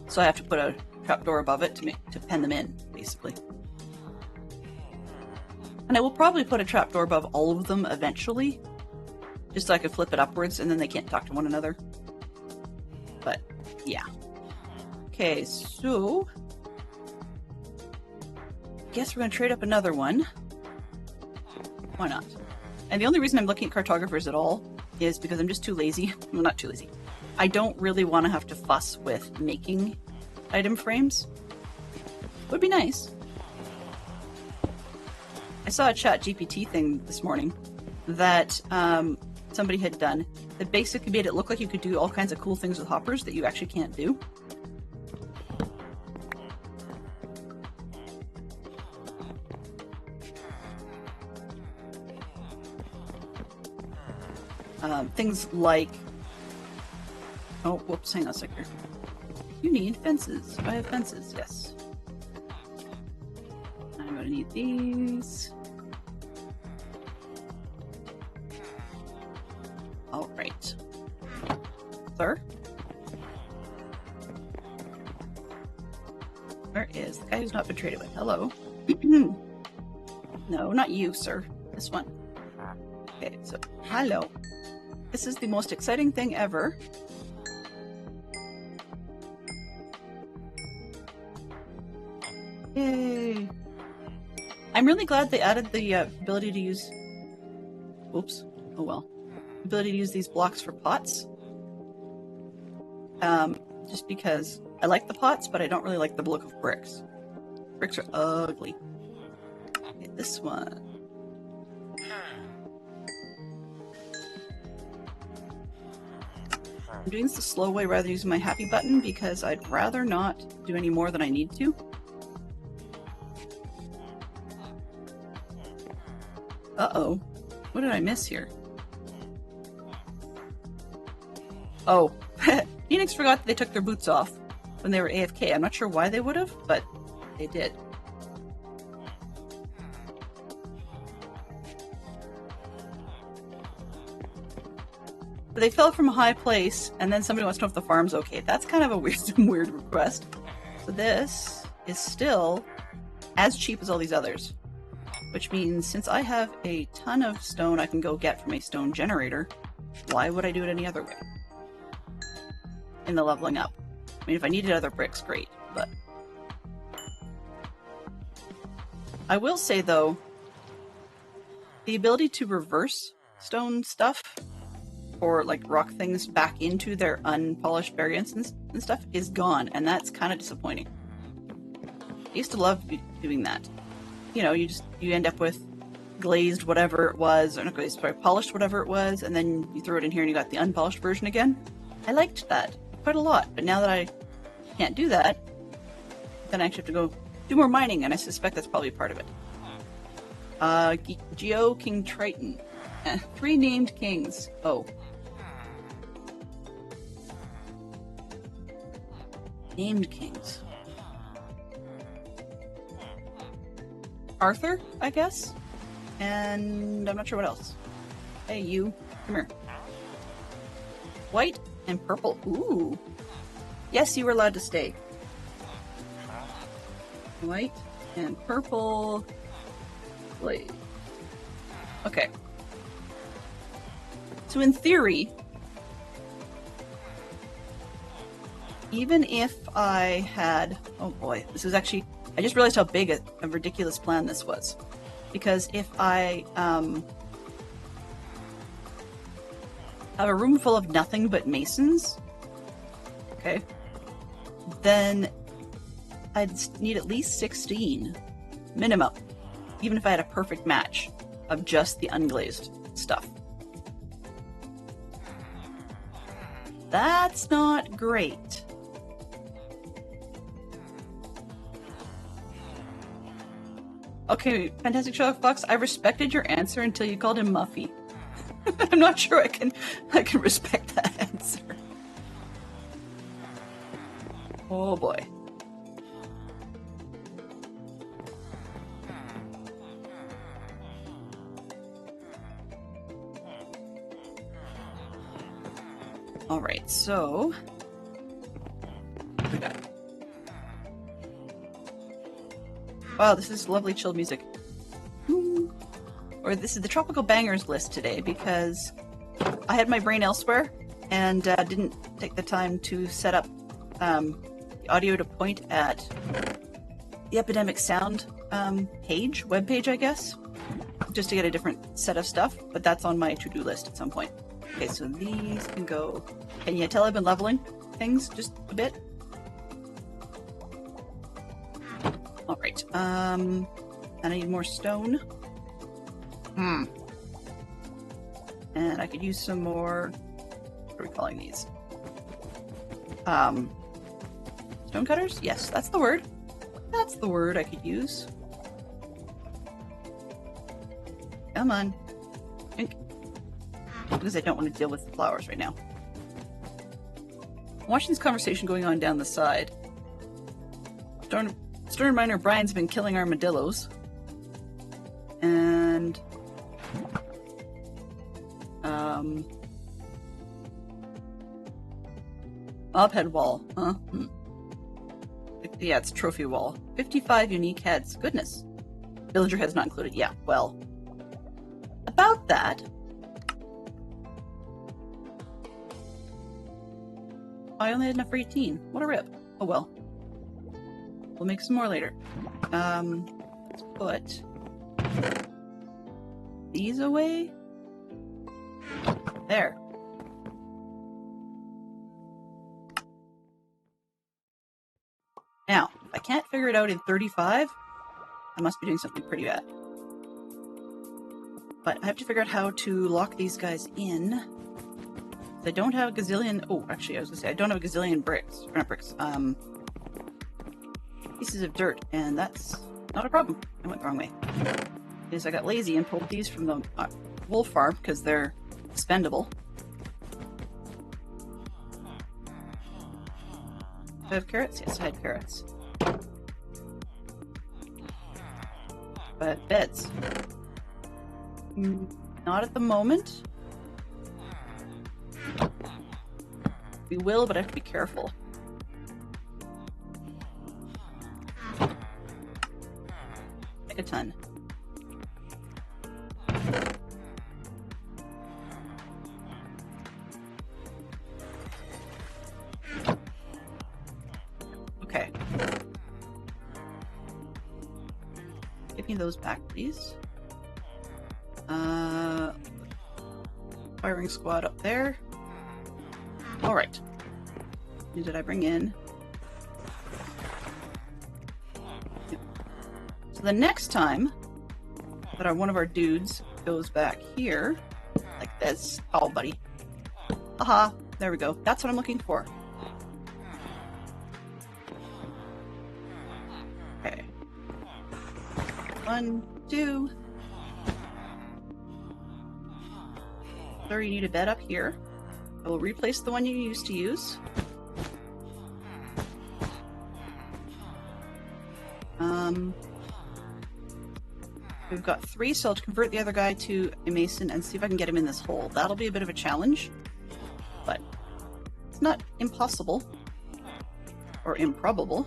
so I have to put a trapdoor above it to pen them in, basically. And I will probably put a trapdoor above all of them eventually, just so I could flip it upwards and then they can't talk to one another. But, yeah. Okay, so guess we're going to trade up another one. Why not? And the only reason I'm looking at cartographers at all is because I'm just too lazy. Well, not too lazy. I don't really want to have to fuss with making item frames. Would be nice. I saw a ChatGPT thing this morning that somebody had done that basically made it look like you could do all kinds of cool things with hoppers that you actually can't do. Things like, oh, whoops, hang on a second here. You need fences. I have fences, yes. I'm going to need these. All right. Sir? Where is the guy who's not been traded with? Hello. No, not you, sir. This one. Okay, so, hello. This is the most exciting thing ever. Yay! I'm really glad they added the ability to use... Oops. Oh well. Ability to use these blocks for pots. Just because I like the pots, but I don't really like the look of bricks. Bricks are ugly. Okay, this one. I'm doing this the slow way rather than using my happy button because I'd rather not do any more than I need to. Uh-oh. What did I miss here? Oh. Phoenix forgot that they took their boots off when they were AFK. I'm not sure why they would have, but they did. They fell from a high place, and then somebody wants to know if the farm's okay. That's kind of a weird request. So this is still as cheap as all these others. Which means since I have a ton of stone I can go get from a stone generator, why would I do it any other way? In the leveling up. I mean, if I needed other bricks, great, but... I will say, though, the ability to reverse stone stuff, or, like, rock things back into their unpolished variants and stuff, is gone, and that's kind of disappointing. I used to love doing that. You know, you end up with glazed whatever it was, or not glazed, sorry, polished whatever it was, and then you throw it in here and you got the unpolished version again. I liked that quite a lot, but now that I can't do that, then I actually have to go do more mining, and I suspect that's probably part of it. Geo King Triton. 3 named kings. Oh. Named kings. Arthur, I guess? And I'm not sure what else. Hey, you. Come here. White and purple. Ooh. Yes, you were allowed to stay. White and purple. Blade. Okay. So in theory, even if I had... Oh boy, this is actually... I just realized how big a ridiculous plan this was. Because if I have a room full of nothing but masons, okay, then I'd need at least 16 minimum, even if I had a perfect match of just the unglazed stuff. That's not great. Okay, Fantastic Sherlock Fox, I respected your answer until you called him Muffy. I'm not sure I can respect that answer. Oh boy. Alright, so... Wow, this is lovely chilled music. Ooh. Or this is the Tropical Bangers list today because I had my brain elsewhere and didn't take the time to set up the audio to point at the Epidemic Sound webpage, I guess, just to get a different set of stuff, but that's on my to-do list at some point. Okay, so these can go... Can you tell I've been leveling things just a bit? Alright, and I need more stone. And I could use some more... What are we calling these? Stone cutters? Yes, that's the word. That's the word I could use. Come on. Because I don't want to deal with the flowers right now. I'm watching this conversation going on down the side. Stern Miner Brian's been killing armadillos. And... Mobhead wall, huh? Yeah, it's trophy wall. 55 unique heads. Goodness. Villager heads not included. Yeah, well. About that... I only had enough for 18. What a rip. Oh well. We'll make some more later. Let's put these away. There. Now, if I can't figure it out in 35, I must be doing something pretty bad. But I have to figure out how to lock these guys in. I don't have a gazillion... Oh, actually, I was gonna say, I don't have a gazillion bricks. Or not bricks. Pieces of dirt, and that's not a problem. I went the wrong way. Is I got lazy and pulled these from the wool farm because they're expendable. Do I have carrots? Yes, I had carrots. But beds. Not at the moment. We will, but I have to be careful. Like a ton. Okay. Give me those back, please. Firing squad up there. Alright. Who did I bring in? Yep. So the next time that one of our dudes goes back here, like this. Oh, buddy. Haha. There we go. That's what I'm looking for. Okay. 1, 2. Sir, you need a bed up here. I will replace the one you used to use. We've got 3, so I'll convert the other guy to a mason and see if I can get him in this hole. That'll be a bit of a challenge, but it's not impossible or improbable.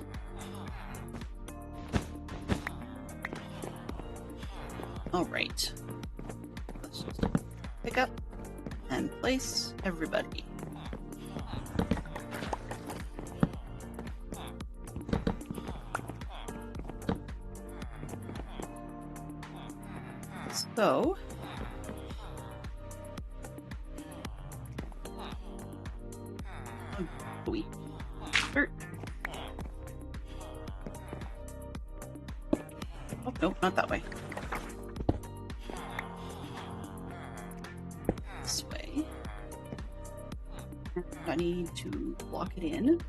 All right. Let's just pick up and place everybody. So, dirt. Oh, no, not that way. This way. And I need to lock it in.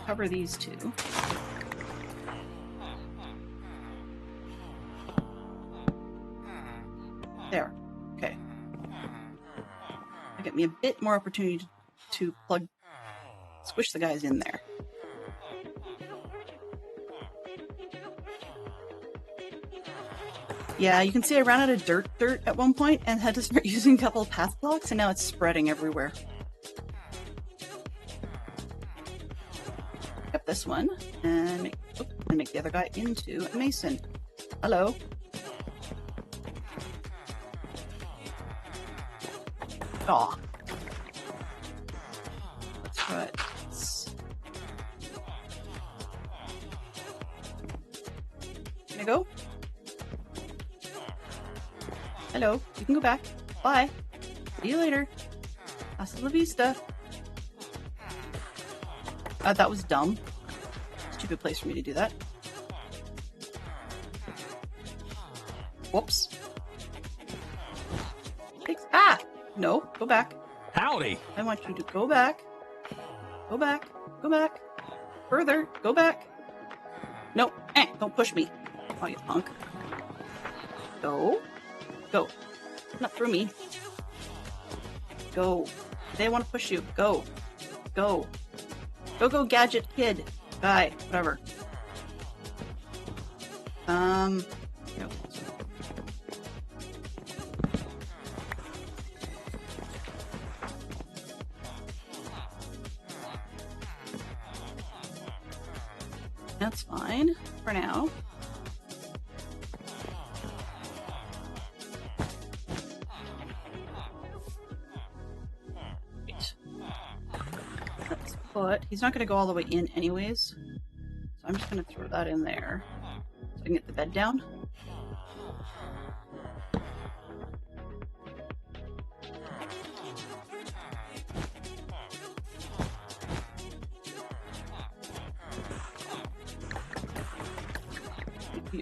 Cover these two. There. Okay. That'll get me a bit more opportunity to squish the guys in there. Yeah, you can see I ran out of dirt at one point and had to start using a couple of path blocks, and now it's spreading everywhere. Pick up this one and make the other guy into a mason. Hello. Aw. Let's try this. Can I go? Hello, you can go back. Bye. See you later. Hasta la vista. That was dumb. Stupid place for me to do that. Whoops. Ah! No, go back. Howdy. I want you to go back. Go back. Go back. Further. Go back. No. Don't push me. Oh, you punk. Go. Go. Not through me. Go. They want to push you. Go. Go. Go, gadget kid. Guy. Whatever. No. That's fine for now. put... He's not going to go all the way in anyways. So I'm just going to throw that in there. So I can get the bed down.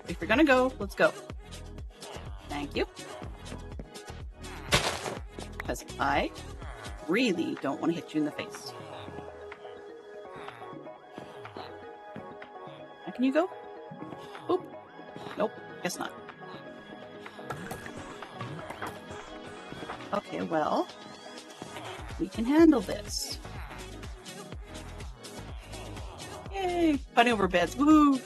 If you're gonna go, let's go. Thank you. Because I really don't want to hit you in the face. Now can you go? Oop. Nope, guess not. Okay, well, we can handle this. Yay! Fighting over beds. Woohoo!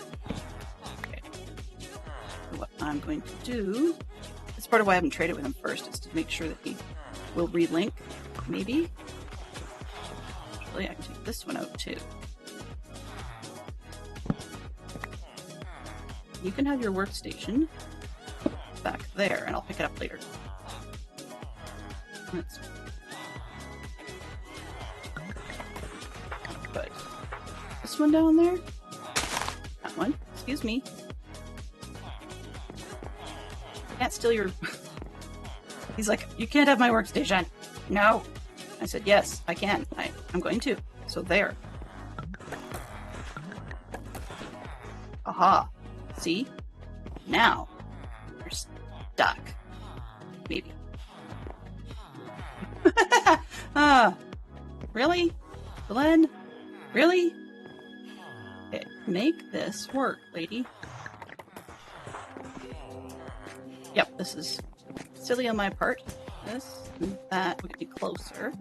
What I'm going to do, that's part of why I haven't traded with him first, is to make sure that he will relink, maybe. Actually, I can take this one out too. You can have your workstation back there, and I'll pick it up later. Let's put this one down there. That one. Excuse me. Can't steal your... He's like, you can't have my workstation. No. I said, yes, I can. I'm going to. So there. Aha. See? Now you're stuck. Maybe. Really? Glenn? Really? Okay, make this work, lady. Yep, this is silly on my part. This and that would be closer.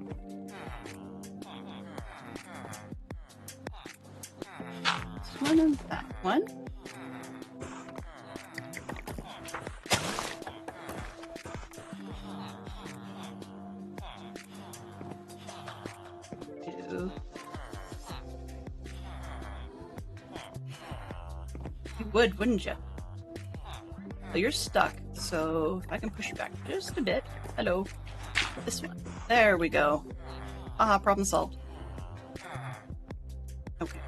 This one and that one. You would, wouldn't you? So you're stuck, so if I can push you back just a bit. Hello. This one. There we go. Aha, problem solved. Okay.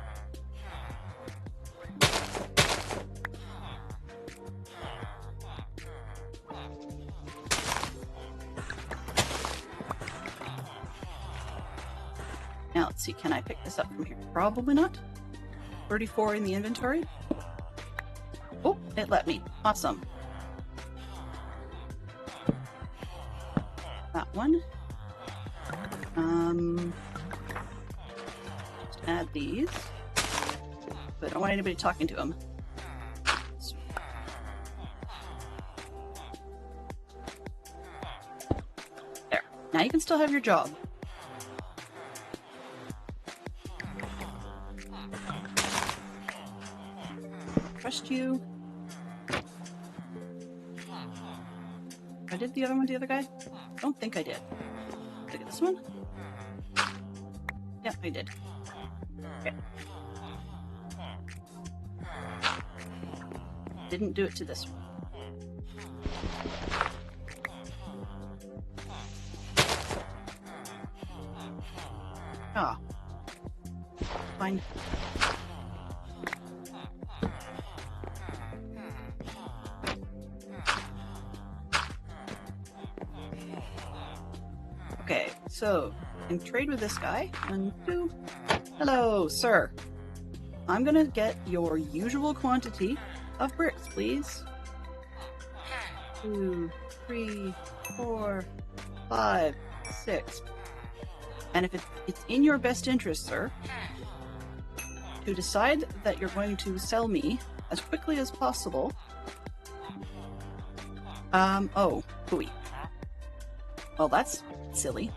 Now let's see, can I pick this up from here? Probably not. 34 in the inventory. Oh, it let me. Awesome. That one. Just add these. But I don't want anybody talking to him. There. Now you can still have your job. Trust you. I did the other one to the other guy? I don't think I did. Did I get this one? Yeah, I did. Okay. Didn't do it to this one. Ah. Fine. Okay, so in trade with this guy. 1, 2. Hello, sir. I'm gonna get your usual quantity of bricks, please. 2, 3, 4, 5, 6. And if it's in your best interest, sir, to decide that you're going to sell me as quickly as possible. Oh, hooey. Well, that's silly.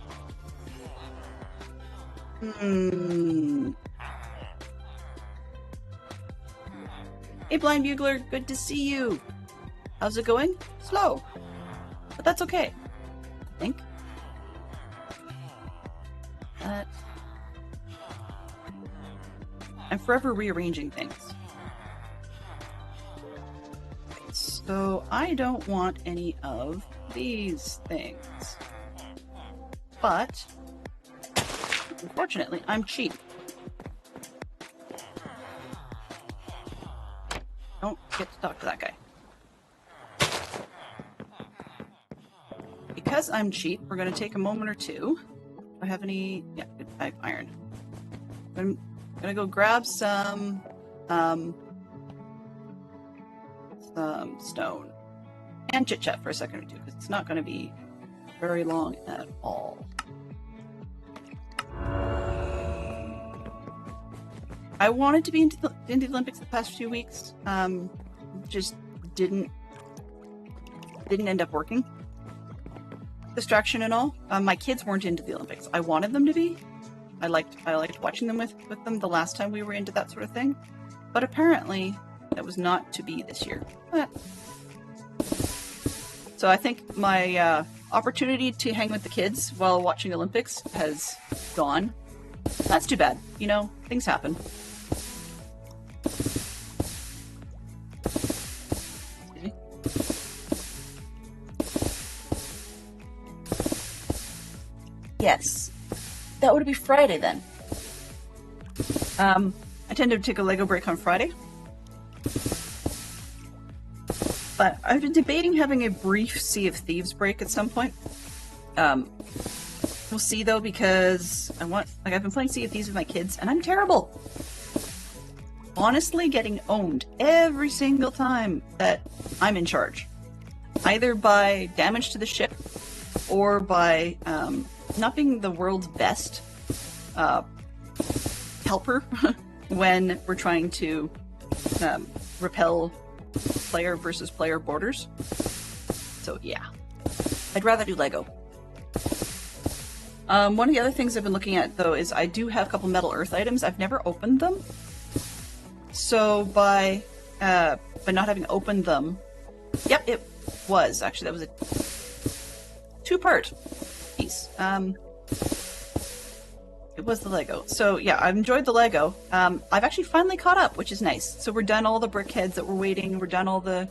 Hey, Blind Bugler, good to see you. How's it going? Slow. But that's okay, I think. I'm forever rearranging things. So I don't want any of these things. But, unfortunately, I'm cheap. Don't get to talk to that guy. Because I'm cheap, we're going to take a moment or two. Do I have any? Yeah, I have iron. I'm going to go grab some stone. And chit-chat for a second or two, because it's not going to be very long at all. I wanted to be into the Olympics the past few weeks. Just didn't end up working. Distraction and all. My kids weren't into the Olympics. I wanted them to be. I liked watching them with them the last time we were into that sort of thing. But apparently that was not to be this year. So I think my opportunity to hang with the kids while watching the Olympics has gone. That's too bad. You know, things happen. Excuse me. Yes. That would be Friday then. I tend to take a Lego break on Friday. But I've been debating having a brief Sea of Thieves break at some point. We'll see though, because I've been playing Sea of Thieves with my kids, and I'm terrible. Honestly, getting owned every single time that I'm in charge. Either by damage to the ship, or by not being the world's best helper when we're trying to repel player versus player borders. So yeah, I'd rather do Lego. One of the other things I've been looking at though is I do have a couple metal earth items. I've never opened them. So by not having opened them, yep, it was actually, that was a two-part piece. It was the Lego. So yeah, I've enjoyed the Lego. I've actually finally caught up, which is nice. So we're done all the brickheads that we're waiting. We're done all the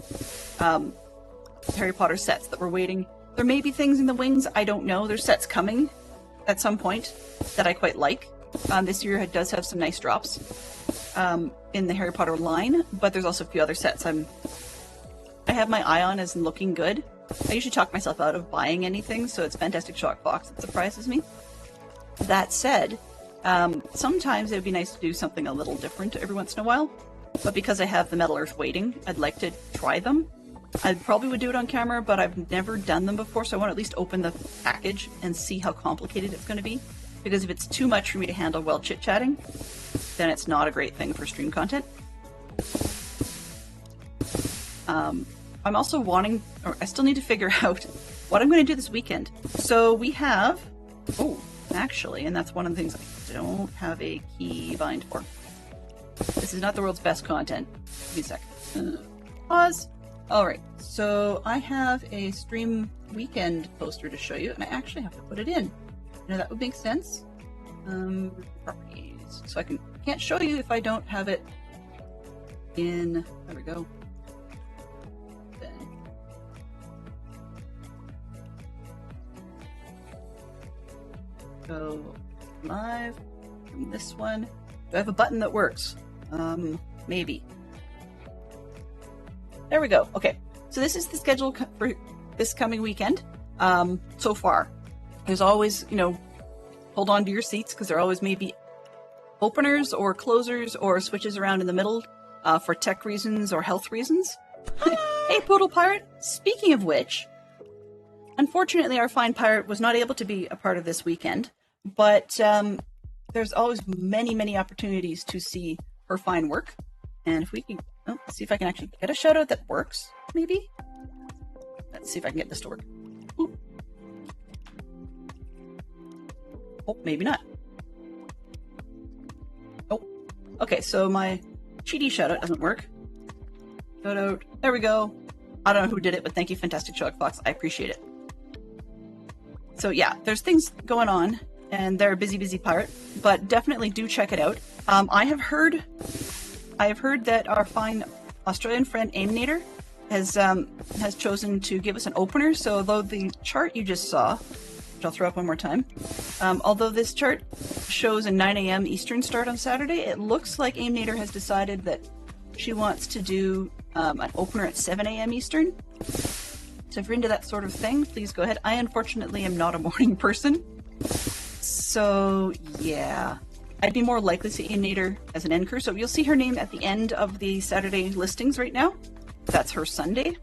Harry Potter sets that we're waiting. There may be things in the wings. I don't know. There's sets coming at some point that I quite like. This year it does have some nice drops in the Harry Potter line, but there's also a few other sets I have my eye on as looking good. I usually talk myself out of buying anything, so it's Fantastic Shock Box that surprises me. That said, sometimes it would be nice to do something a little different every once in a while, but because I have the Metal Earth waiting, I'd like to try them. I probably would do it on camera, but I've never done them before, so I want to at least open the package and see how complicated it's going to be. Because if it's too much for me to handle while chit-chatting, then it's not a great thing for stream content. I'm also wanting, or I still need to figure out what I'm going to do this weekend. So we have, actually, and that's one of the things I don't have a key bind for. This is not the world's best content. Give me a sec. Pause. Alright, so I have a stream weekend poster to show you, and I actually have to put it in. Now that would make sense. Properties. So I can't show you if I don't have it in, there we go. Then. Go live from this one. Do I have a button that works? Maybe. There we go. Okay, so this is the schedule for this coming weekend. So far, there's always, hold on to your seats because there always may be openers or closers or switches around in the middle for tech reasons or health reasons. Hey, Poodle Pirate. Speaking of which, unfortunately, our fine pirate was not able to be a part of this weekend, but there's always many, many opportunities to see her fine work. And if we can, let's see if I can actually get a shout out that works, maybe? Let's see if I can get this to work. Ooh. Oh, maybe not. Oh, okay, so my cheaty shout out doesn't work. Shout out, there we go. I don't know who did it, but thank you, Fantastic Shock Fox. I appreciate it. So yeah, there's things going on, and they're a busy, busy pirate, but definitely do check it out. I have heard that our fine Australian friend Aimnator has chosen to give us an opener. So although the chart you just saw, which I'll throw up one more time, although this chart shows a 9 a.m. Eastern start on Saturday, it looks like Aimnator has decided that she wants to do an opener at 7 a.m. Eastern. So if you're into that sort of thing, please go ahead. I unfortunately am not a morning person. So yeah, I'd be more likely to see Nader as an anchor. So you'll see her name at the end of the Saturday listings right now. That's her Sunday.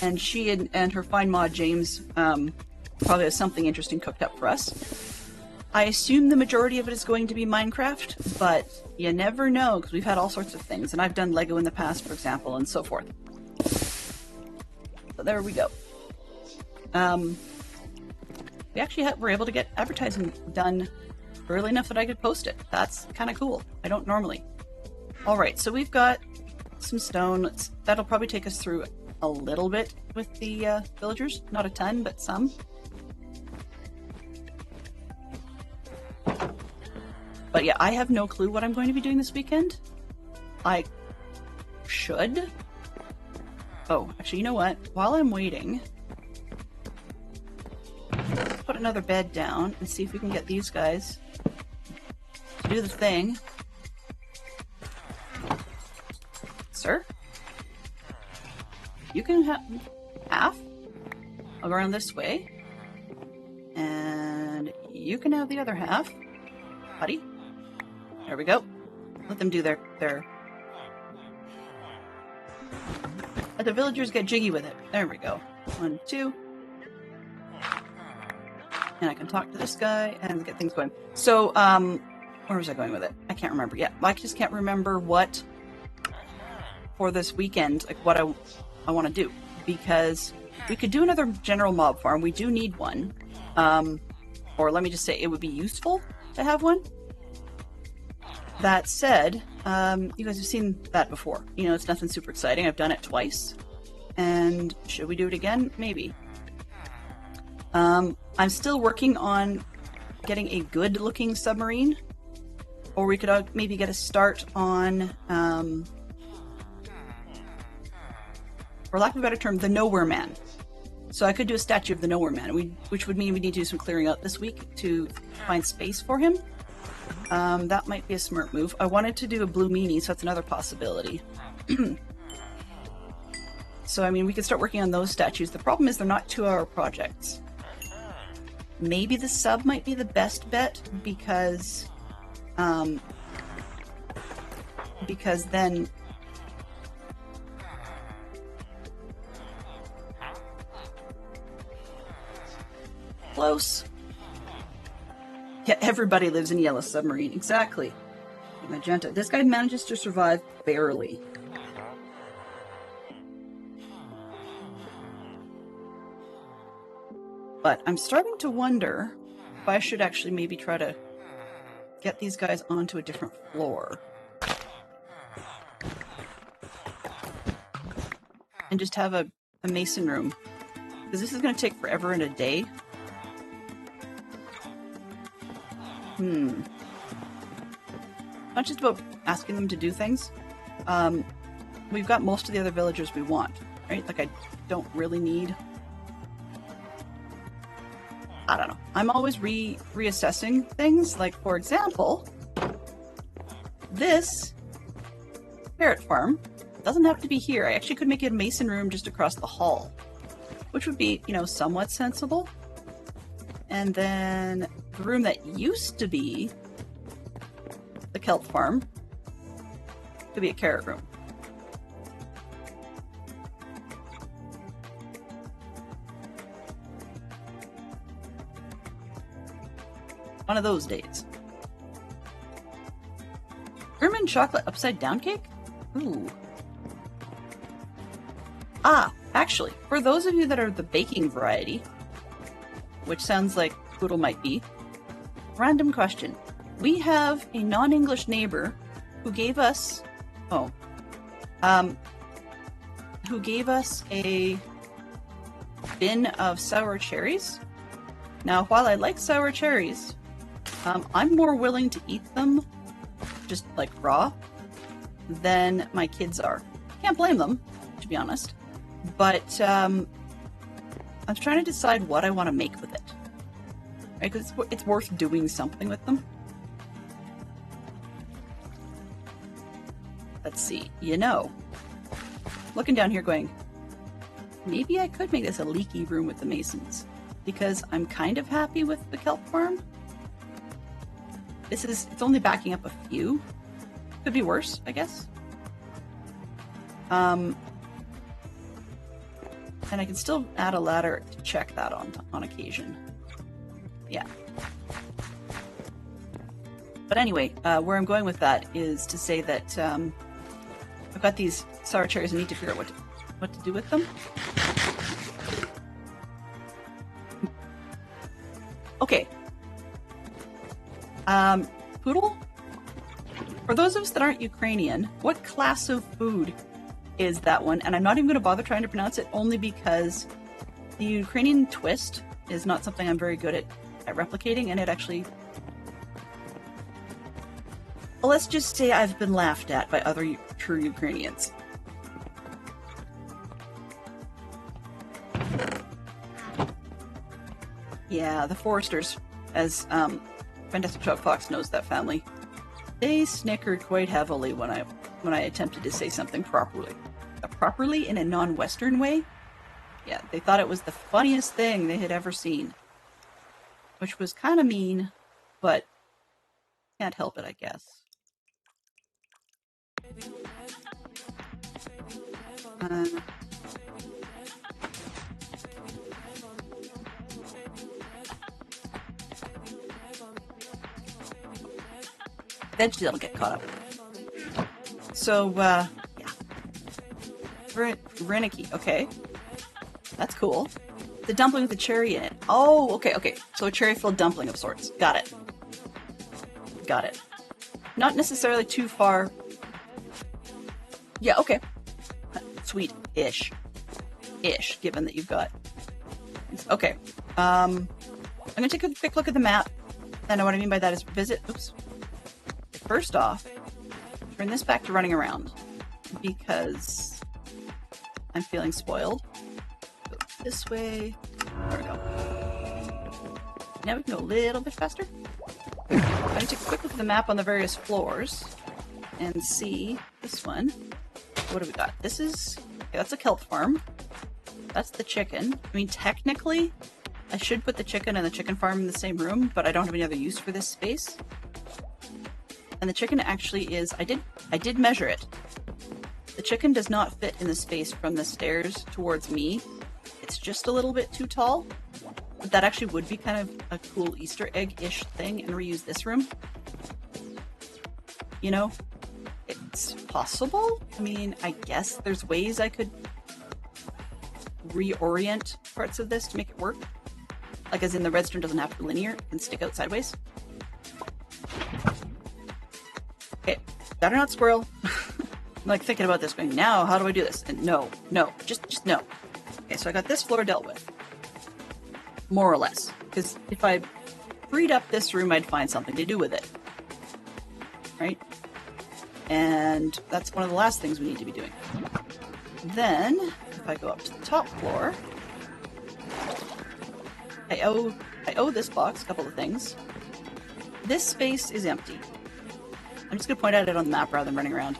And she and her fine mod James probably has something interesting cooked up for us. I assume the majority of it is going to be Minecraft, but you never know because we've had all sorts of things. And I've done Lego in the past, for example, and so forth. So there we go. We actually were able to get advertising done early enough that I could post it. That's kind of cool. I don't normally. All right, so we've got some stone. That'll probably take us through a little bit with the villagers. Not a ton, but some. But yeah, I have no clue what I'm going to be doing this weekend. I should. Oh, actually, you know what? While I'm waiting, let's put another bed down and see if we can get these guys to do the thing. Sir? You can have half. I'll go around this way. And you can have the other half. Buddy. There we go. Let them do their... Let the villagers get jiggy with it. There we go. 1, 2. And I can talk to this guy and get things going. So, where was I going with it? I can't remember yet. I just can't remember what, for this weekend, like what I want to do. Because we could do another general mob farm. We do need one. Or let me just say, it would be useful to have one. That said, you guys have seen that before. You know, it's nothing super exciting. I've done it twice. And should we do it again? Maybe. I'm still working on getting a good-looking submarine. Or we could maybe get a start on, for lack of a better term, the Nowhere Man. So I could do a statue of the Nowhere Man, which would mean we need to do some clearing out this week to find space for him. That might be a smart move. I wanted to do a blue meanie, so that's another possibility. So, I mean, we could start working on those statues. The problem is they're not 2-hour projects. Maybe the sub might be the best bet because then close. Yeah, everybody lives in Yellow Submarine. Exactly. Magenta. This guy manages to survive barely. But I'm starting to wonder if I should actually maybe try to get these guys onto a different floor. And just have a mason room. Because this is going to take forever and a day. Not just about asking them to do things. We've got most of the other villagers we want, right? Like, I don't really need... I don't know. I'm always reassessing things. Like, for example, this parrot farm doesn't have to be here. I actually could make it a mason room just across the hall, which would be, you know, somewhat sensible. And then the room that used to be the kelp farm could be a carrot room. One of those days. Ermine chocolate upside down cake? Ooh. Ah, actually, for those of you that are the baking variety, which sounds like Poodle might be, random question. We have a non-English neighbor who gave us, who gave us a bin of sour cherries. Now, while I like sour cherries, I'm more willing to eat them just like raw than my kids are. Can't blame them, to be honest. But I'm trying to decide what I want to make with it. Right? Because it's worth doing something with them. Let's see. You know, looking down here going, maybe I could make this a leaky room with the masons, because I'm kind of happy with the kelp farm. It's only backing up a few. Could be worse, I guess. And I can still add a ladder to check that on occasion. Yeah. But anyway, where I'm going with that is to say that I've got these sour cherries. I need to figure out what to do with them. Okay. Poodle? For those of us that aren't Ukrainian, what class of food is that one? And I'm not even going to bother trying to pronounce it, only because the Ukrainian twist is not something I'm very good at replicating, and it actually... Well, let's just say I've been laughed at by other true Ukrainians. Yeah, the Foresters, as Fantastic Chuck Fox knows that family, they snickered quite heavily when I attempted to say something properly. Properly in a non-Western way? Yeah, they thought it was the funniest thing they had ever seen. Which was kind of mean, but can't help it, I guess. Eventually that'll get caught up. So, yeah. Reniki, okay. That's cool. The dumpling with the cherry in it. Oh, okay. So a cherry-filled dumpling of sorts. Got it. Got it. Not necessarily too far. Yeah, okay. Sweet-ish. Ish, given that you've got... Okay. I'm gonna take a quick look at the map. And what I mean by that is visit... Oops. First off, turn this back to running around, because I'm feeling spoiled. Go this way. There we go. Now we can go a little bit faster. I'm going to take a quick look at the map on the various floors and see this one. What do we got? This is... Okay, that's a kelp farm. That's the chicken. I mean, technically, I should put the chicken and the chicken farm in the same room, but I don't have any other use for this space. And the chicken actually is... I did measure it. The chicken does not fit in the space from the stairs towards me. It's just a little bit too tall. But that actually would be kind of a cool Easter egg-ish thing, and reuse this room. You know? It's possible? I mean, I guess there's ways I could reorient parts of this to make it work. Like, as in the redstone doesn't have to be linear, it can stick out sideways. Okay, got or not squirrel. I'm like thinking about this, going, now how do I do this? And no, just no. Okay, so I got this floor dealt with. More or less. Because if I freed up this room, I'd find something to do with it. Right? And that's one of the last things we need to be doing. Then, if I go up to the top floor, I owe this box a couple of things. This space is empty. I'm just going to point out it on the map rather than running around,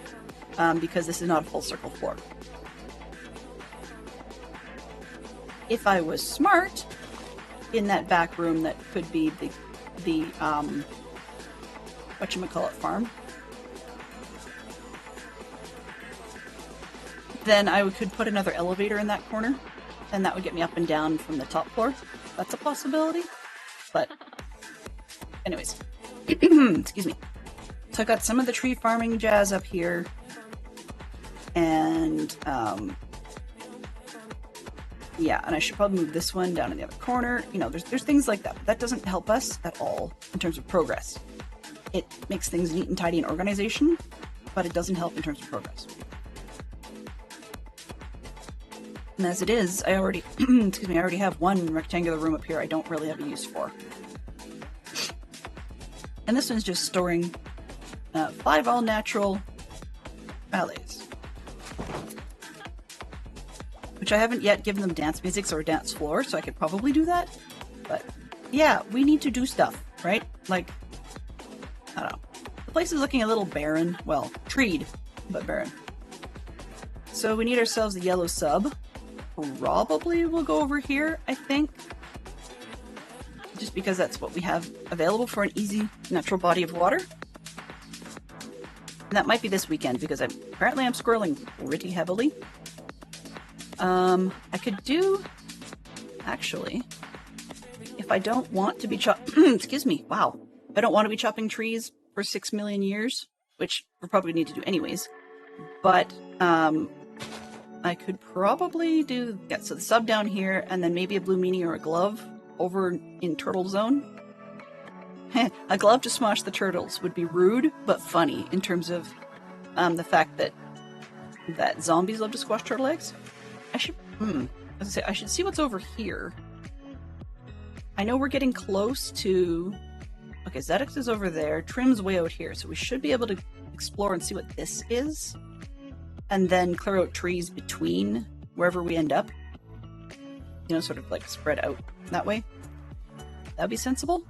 because this is not a full circle floor. If I was smart, in that back room that could be the whatchamacallit farm, then I could put another elevator in that corner, and that would get me up and down from the top floor. That's a possibility, but anyways, excuse me. So I got some of the tree farming jazz up here, and yeah, and I should probably move this one down in the other corner. You know, there's things like that. That doesn't help us at all in terms of progress. It makes things neat and tidy in organization, but it doesn't help in terms of progress. And as it is, I already, excuse me, I already have one rectangular room up here I don't really have a use for. And this one's just storing 5 all-natural ballets. Which I haven't yet given them dance musics or a dance floor, so I could probably do that. But yeah, we need to do stuff, right? Like, I don't know. The place is looking a little barren. Well, treed, but barren. So we need ourselves a yellow sub. Probably we'll go over here, I think. Just because that's what we have available for an easy natural body of water. And that might be this weekend because apparently I'm squirreling pretty heavily. I could do, actually, if I don't want to be excuse me, wow. If I don't want to be chopping trees for 6 million years, which we'll probably need to do anyways, but I could probably do, yeah, so the sub down here, and then maybe a blue meanie or a glove over in turtle zone. A glove to smash the turtles would be rude, but funny in terms of the fact that zombies love to squash turtle eggs. I should, I should see what's over here. I know we're getting close to, okay, Zedix is over there, Trim's way out here, so we should be able to explore and see what this is, and then clear out trees between wherever we end up. You know, sort of like spread out that way. That'd be sensible?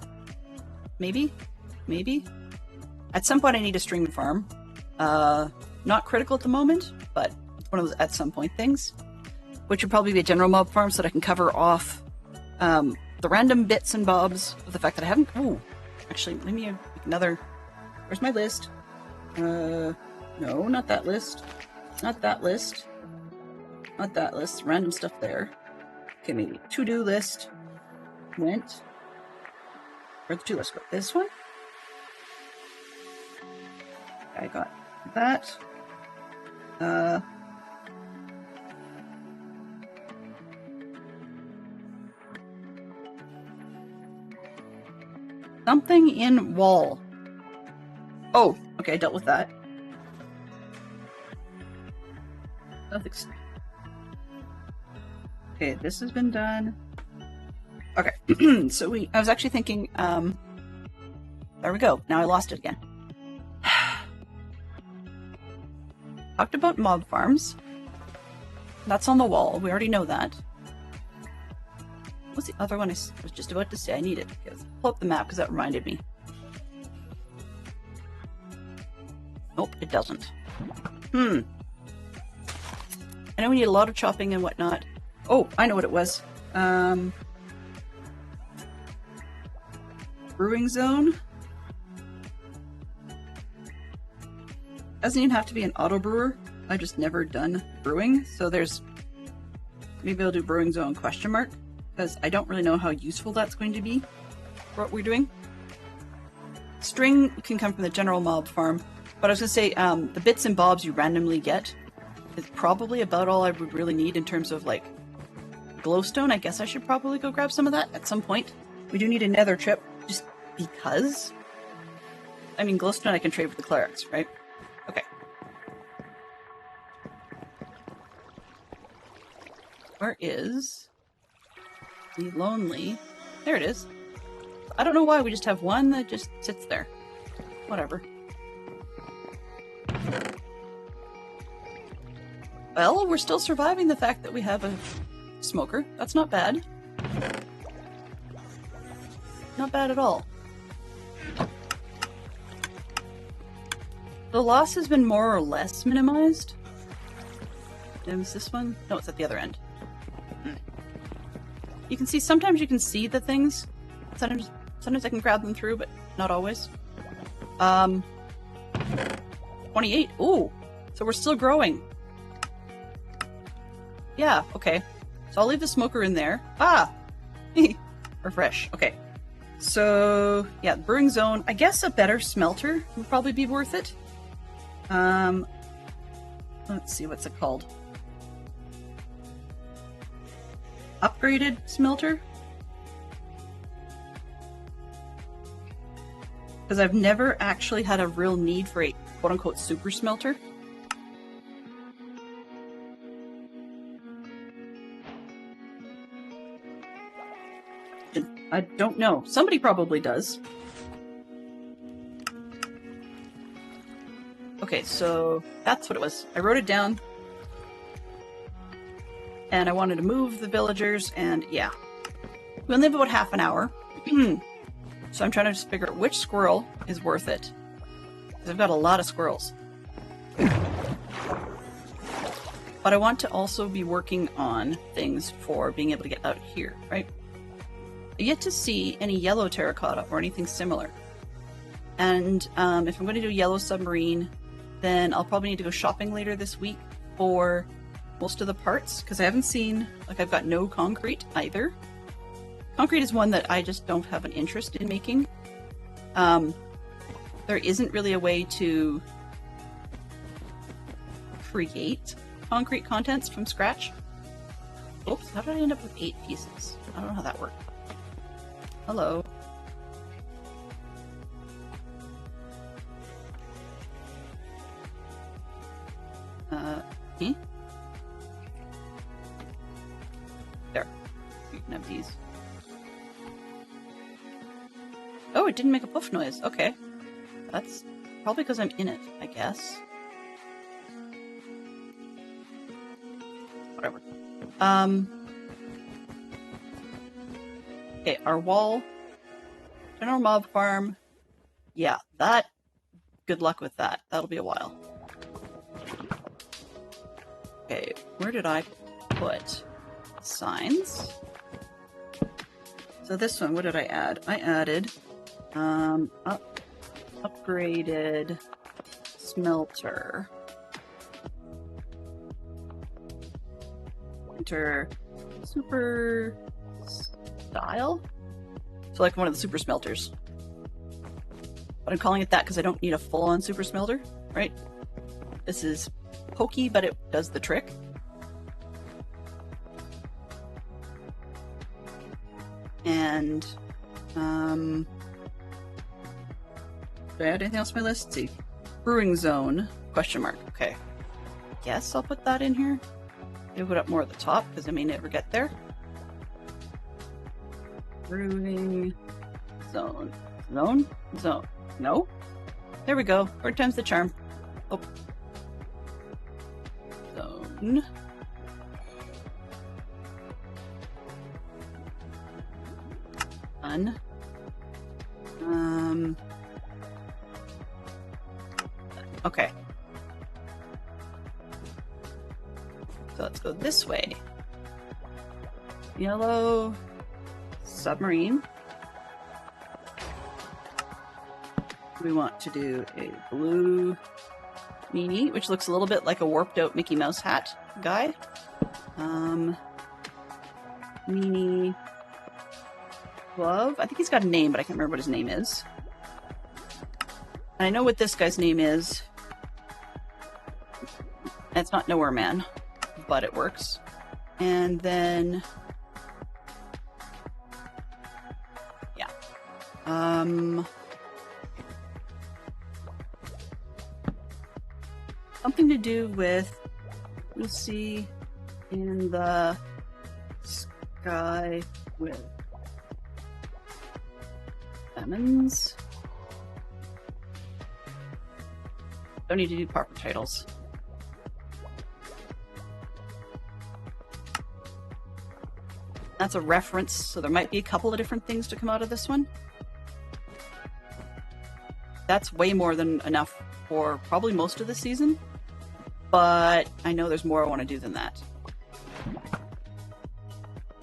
Maybe? Maybe? At some point I need a string farm. Not critical at the moment, but one of those at some point things. Which would probably be a general mob farm so that I can cover off the random bits and bobs of the fact that I haven't... Ooh, actually, let me make another... Where's my list? No, not that list. Not that list. Not that list. Random stuff there. Okay, maybe to-do list. Went. Where'd the to-do list go? This one? I got that. Something in wall. Oh, okay, I dealt with that. Nothing. Okay, this has been done. Okay, so I was actually thinking, there we go. Now I lost it again. Talked about mob farms. That's on the wall. We already know that. What's the other one I was just about to say? I need it. Pull up the map because that reminded me. Nope, it doesn't. I know we need a lot of chopping and whatnot. Oh, I know what it was. Brewing zone. Doesn't even have to be an auto brewer. I've just never done brewing, so there's... Maybe I'll do brewing zone question mark, because I don't really know how useful that's going to be for what we're doing. String can come from the general mob farm, but I was going to say, the bits and bobs you randomly get is probably about all I would really need in terms of, like, glowstone. I guess I should probably go grab some of that at some point. We do need a nether chip, just because. I mean, glowstone I can trade with the clerics, right? Okay. Where is the lonely... There it is. I don't know why we just have one that just sits there. Whatever. Well, we're still surviving the fact that we have a smoker. That's not bad. Not bad at all. The loss has been more or less minimized. Is this one? No, it's at the other end. You can see, sometimes you can see the things. Sometimes I can grab them through, but not always. 28. Ooh, so we're still growing. Yeah, okay. So I'll leave the smoker in there. Ah! Refresh. Okay. So, yeah, brewing zone. I guess a better smelter would probably be worth it. Let's see, what's it called? Upgraded smelter? Because I've never actually had a real need for a quote-unquote super smelter. I don't know. Somebody probably does. Okay, so that's what it was. I wrote it down. And I wanted to move the villagers, and yeah. We only have about half an hour. So I'm trying to just figure out which squirrel is worth it. Because I've got a lot of squirrels. but I want to also be working on things for being able to get out here, right? I yet to see any yellow terracotta or anything similar. And if I'm going to do yellow submarine, then I'll probably need to go shopping later this week for most of the parts, because I haven't seen, like, I've got no concrete either. Concrete is one that I just don't have an interest in making. There isn't really a way to create concrete contents from scratch. Oops, how did I end up with 8 pieces? I don't know how that worked. Hello. There. You can have these. Oh, it didn't make a poof noise. Okay. That's probably because I'm in it, I guess. Whatever. Okay, our wall. General mob farm. Yeah, that... Good luck with that. That'll be a while. Okay, where did I put signs? So this one, what did I add? I added upgraded smelter. Enter super style? So like one of the super smelters. But I'm calling it that because I don't need a full-on super smelter, right? This is pokey, but it does the trick. And, did I add anything else on my list? Let's see. Brewing zone, question mark. Okay. Guess I'll put that in here. Maybe put up more at the top, because I may never get there. Brewing zone. Zone? Zone. No? There we go. Third time's the charm. Oh. Zone. Done. Okay. So let's go this way. Yellow submarine. We want to do a blue meanie, which looks a little bit like a warped out Mickey Mouse hat guy. Meanie glove. I think he's got a name, but I can't remember what his name is. And I know what this guy's name is. It's not Nowhere Man, but it works. And then, yeah. Something to do with Lucy in the sky with lemons. Don't need to do proper titles. That's a reference, so there might be a couple of different things to come out of this one. That's way more than enough for probably most of the season, but I know there's more I want to do than that.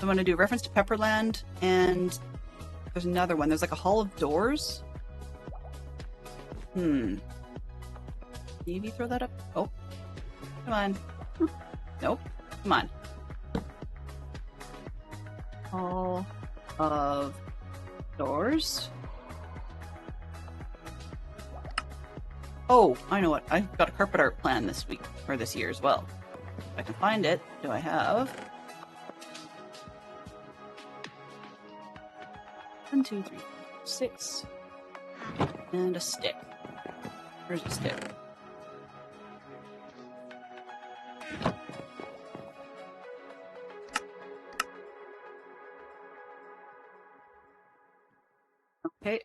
I want to do a reference to Pepperland, and there's another one. There's like a Hall of Doors. Maybe throw that up. Oh, come on. Nope. Come on. Hall of Doors. Oh, I know what. I've got a carpet art plan this week, or this year as well. If I can find it, do I have? 1, 2, 3, 4, 6. And a stick. Where's the stick? Okay,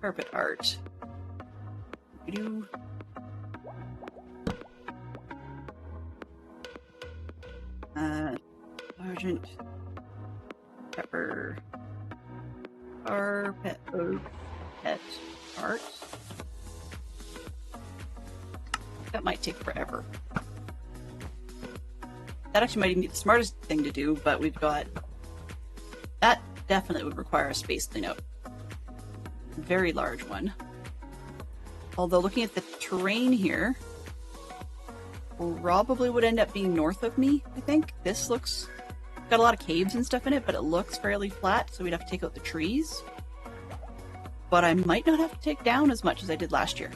carpet art. Do Sergeant Pepper carpet art. That might take forever. that actually might even be the smartest thing to do, but we've got... That definitely would require a space layout. Very large one. Although looking at the terrain here, probably would end up being north of me, I think. This looks... got a lot of caves and stuff in it, but it looks fairly flat, so we'd have to take out the trees. But I might not have to take down as much as I did last year.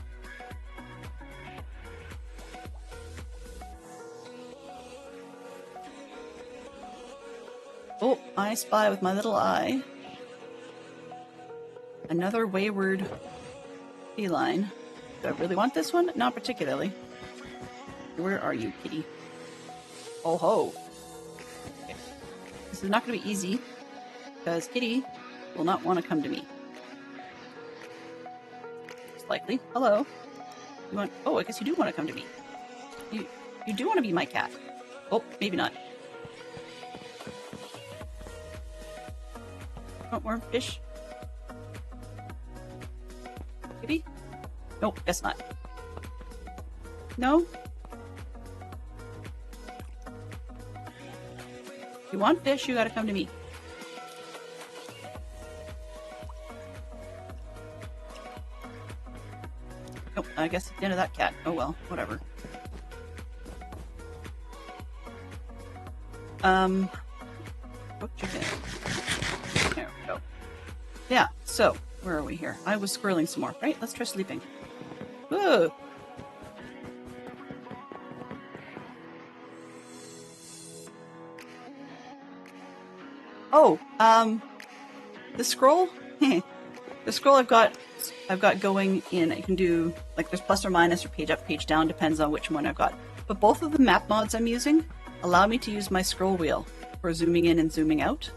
Oh, I spy with my little eye another wayward feline. Do I really want this one? Not particularly. Where are you, kitty? Oh ho! Okay. This is not going to be easy, because kitty will not want to come to me. Most likely. Hello. You want? Oh, I guess you do want to come to me. You do want to be my cat. Oh, maybe not. Want more fish? Kitty? Nope, guess not. No? If you want fish, you gotta come to me. Nope, I guess it's the end of that cat. Oh well, whatever. What chicken? There we go. Yeah, so, where are we here? I was squirreling some more, right? Let's try sleeping. Whoa! Oh, the scroll? The scroll I've got going in, I can do, like, there's plus or minus or page up, page down, depends on which one I've got. But both of the map mods I'm using allow me to use my scroll wheel for zooming in and zooming out.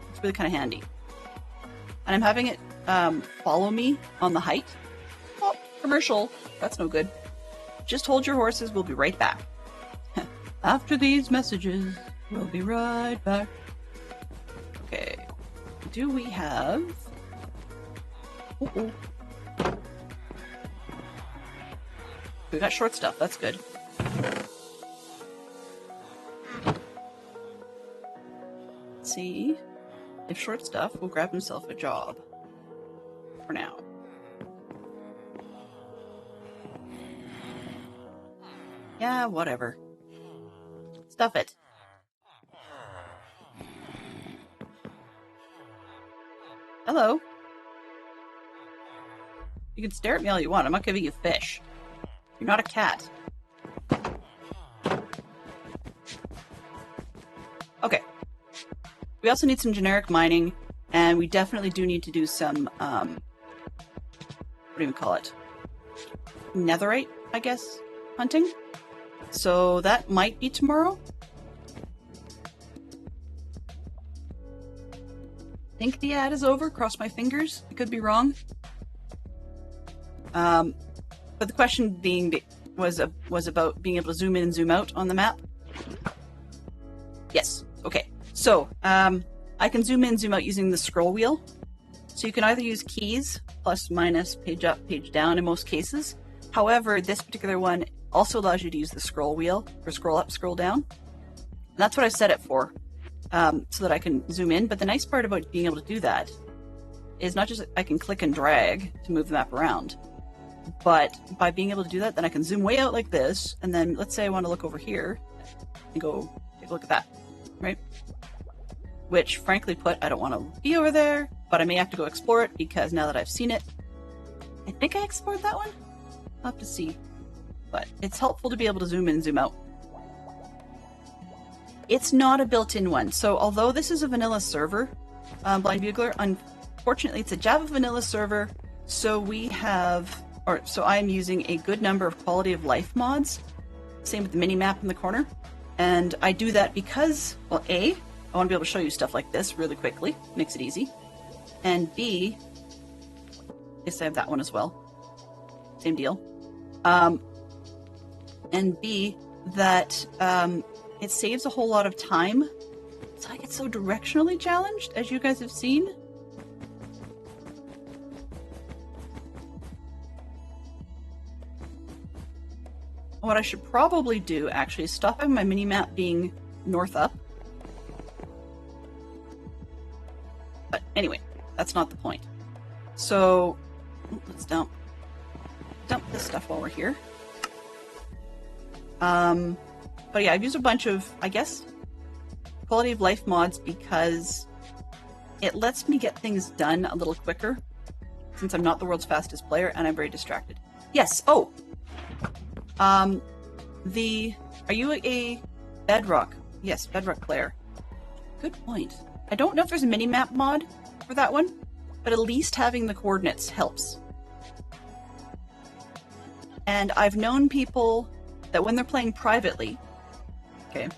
It's really kind of handy. And I'm having it follow me on the height. Oh, commercial. That's no good. Just hold your horses, we'll be right back. After these messages, we'll be right back. Okay. Do we have... Uh-oh. We got short stuff, that's good. Let's see if short stuff will grab himself a job. For now. Yeah, whatever. Stuff it. Hello. You can stare at me all you want. I'm not giving you fish. You're not a cat. Okay. We also need some generic mining, and we definitely do need to do some, what do you call it? Netherite, I guess, hunting. So that might be tomorrow. I think the ad is over. Cross my fingers. I could be wrong. But the question being was about being able to zoom in and zoom out on the map. Yes. Okay. So I can zoom in, zoom out using the scroll wheel. So you can either use keys, plus, minus, page up, page down in most cases. However, this particular one also allows you to use the scroll wheel for scroll up, scroll down. And that's what I've set it for, so that I can zoom in. But the nice part about being able to do that is not just I can click and drag to move the map around, but by being able to do that, then I can zoom way out like this, and then let's say I want to look over here and go take a look at that, right? Which, frankly put, I don't want to be over there, but I may have to go explore it because now that I've seen it, I think I explored that one? I'll have to see. But it's helpful to be able to zoom in and zoom out. It's not a built-in one. So although this is a vanilla server, Blind Bugler, unfortunately it's a Java vanilla server, so so I'm using a good number of quality of life mods. Same with the mini-map in the corner. And I do that because, well, A, I want to be able to show you stuff like this really quickly. Makes it easy. And B, yes, I have that one as well. Same deal. And B, that it saves a whole lot of time. So I get so directionally challenged, as you guys have seen. what I should probably do, actually, is stop having my mini-map being north up. But anyway, that's not the point. So, let's dump this stuff while we're here. But yeah, I've used a bunch of, I guess, quality of life mods because it lets me get things done a little quicker since I'm not the world's fastest player and I'm very distracted. Yes. Oh, are you a Bedrock? Yes, Bedrock player. Good point. I don't know if there's a mini-map mod for that one, but at least having the coordinates helps. And I've known people that when they're playing privately, okay,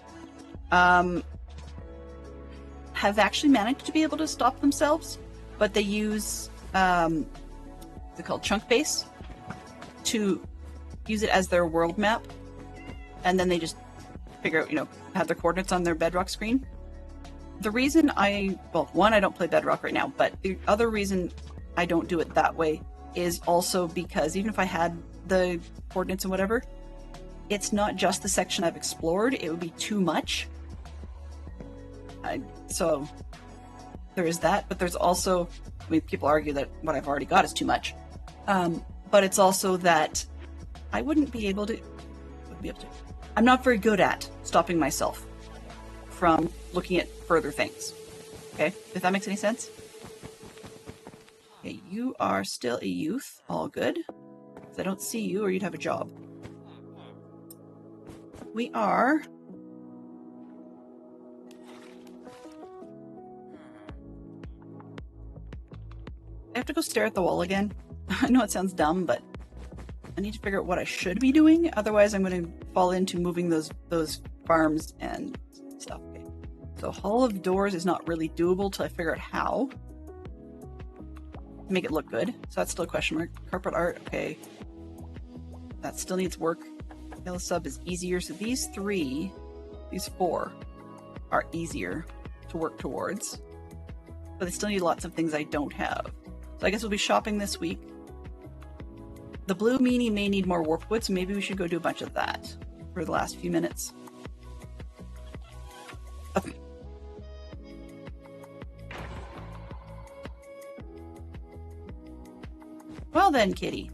have actually managed to be able to stop themselves, but they use, what's it called, chunk base, to use it as their world map, and then they just figure out, you know, have their coordinates on their Bedrock screen. The reason one, I don't play Bedrock right now, but the other reason I don't do it that way is also because even if I had the coordinates and whatever, it's not just the section I've explored. It would be too much. So there is that, but there's also, I mean, people argue that what I've already got is too much. But it's also that I wouldn't be able to, I'm not very good at stopping myself from looking at further things. Okay, if that makes any sense. Okay, you are still a youth. All good. Because I don't see you, or you'd have a job. We are... I have to go stare at the wall again. I know it sounds dumb, but I need to figure out what I should be doing. Otherwise, I'm going to fall into moving those farms and stuff. Okay. So Hall of Doors is not really doable till I figure out how to make it look good. So that's still a question mark. Carpet art, okay. That still needs work. Yellow sub is easier. So these four are easier to work towards. But they still need lots of things I don't have. So I guess we'll be shopping this week. The blue meanie may need more warp wood, so maybe we should go do a bunch of that for the last few minutes. Okay. Well then, kitty.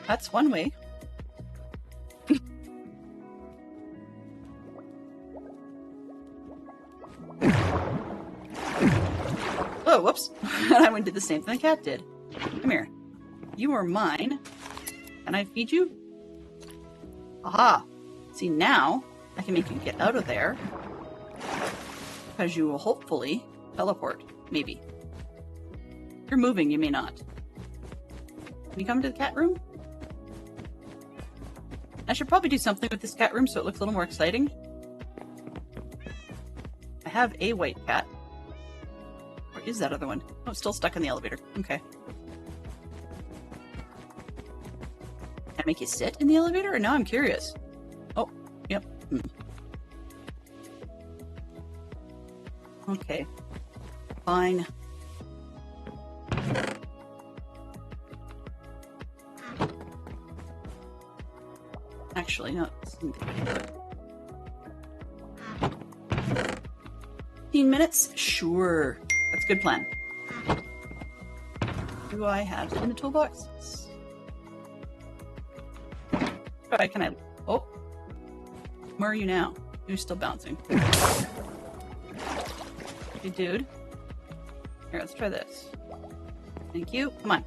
That's one way. Oh, whoops. And I went and did the same thing the cat did. Come here. You are mine. Can I feed you? Aha. See, now I can make you get out of there. Because you will hopefully teleport. Maybe. If you're moving, you may not. Can you come to the cat room? I should probably do something with this cat room so it looks a little more exciting. I have a white cat. Where is that other one? Oh, it's still stuck in the elevator. Okay. Can I make you sit in the elevator? Or now I'm curious. Oh, yep. Okay. Fine. Actually, no. 15 minutes? Sure. That's a good plan. Do I have it in the toolbox? But can I... Oh. Where are you now? You're still bouncing. Hey, dude. Here, let's try this. Thank you. Come on.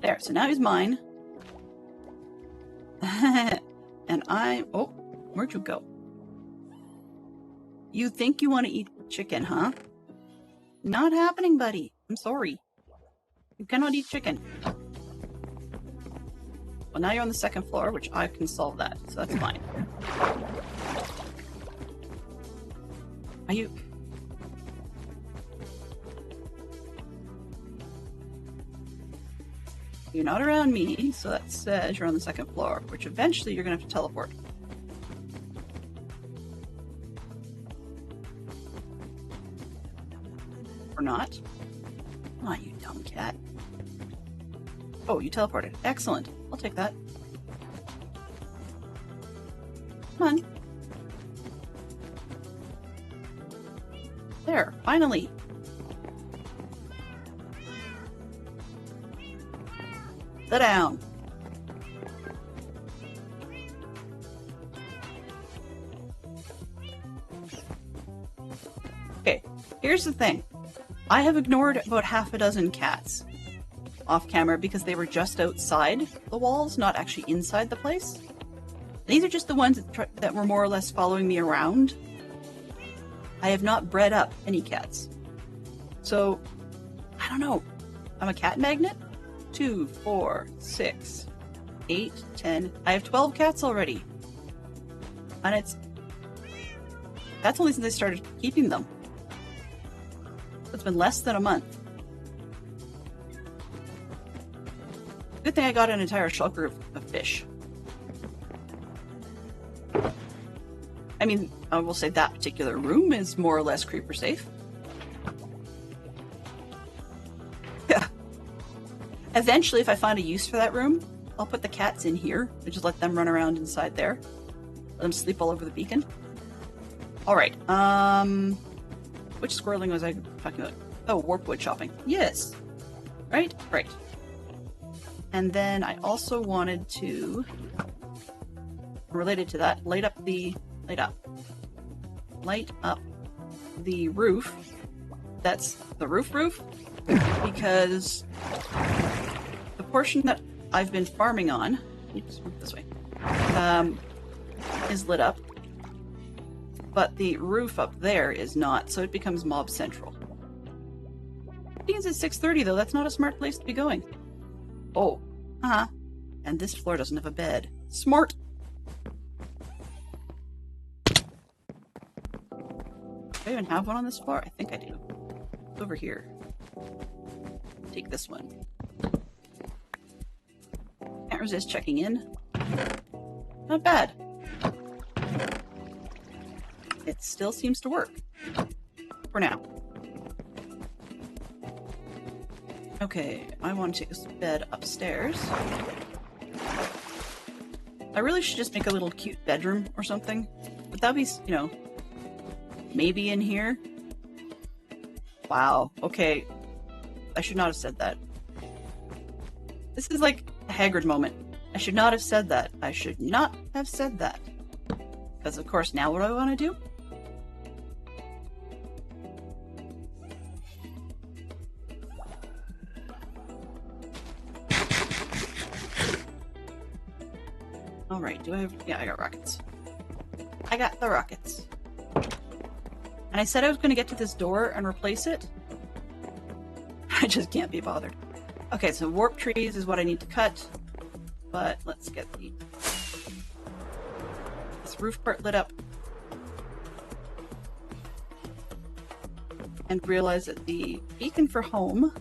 There, so now he's mine. And oh, where'd you go? You think you want to eat chicken, huh? Not happening, buddy. I'm sorry. You cannot eat chicken. Well, now you're on the second floor, which I can solve that, so that's fine. Are you... You're not around me, so that says you're on the second floor, which eventually you're gonna have to teleport. Or not. Come on, you dumb cat. Oh, you teleported. Excellent. I'll take that. Come on. There, finally. Sit down. Okay, here's the thing. I have ignored about half a dozen cats off camera because they were just outside the walls, not actually inside the place. These are just the ones that were more or less following me around. I have not bred up any cats. So, I don't know. I'm a cat magnet? 2, 4, 6, 8, 10. I have 12 cats already. And that's only since I started keeping them. It's been less than a month. Good thing I got an entire shulker of fish. I mean, I will say that particular room is more or less creeper safe. Yeah. Eventually, if I find a use for that room, I'll put the cats in here and just let them run around inside there. Let them sleep all over the beacon. Alright, which squirreling was I talking about? Oh, warpwood shopping. Yes. Right? Right. And then I also wanted to, related to that, light up the roof. That's the roof, because the portion that I've been farming on, just move this way, is lit up, but the roof up there is not, so it becomes mob central. Being at 6:30 though, that's not a smart place to be going. Oh, and this floor doesn't have a bed. Smart. Do I even have one on this floor? I think I do. It's over here. Take this one. Can't resist checking in. Not bad. It still seems to work. For now. Okay, I want to take this bed upstairs. I really should just make a little cute bedroom or something. But that'd be, you know, maybe in here. Wow, okay. I should not have said that. This is like a Haggard moment. I should not have said that. I should not have said that. Because of course, now what do I want to do? Alright, do I have... Yeah, I got rockets. I got the rockets. And I said I was going to get to this door and replace it. I just can't be bothered. Okay, so warp trees is what I need to cut. But let's get this roof part lit up. And realize that the beacon for home...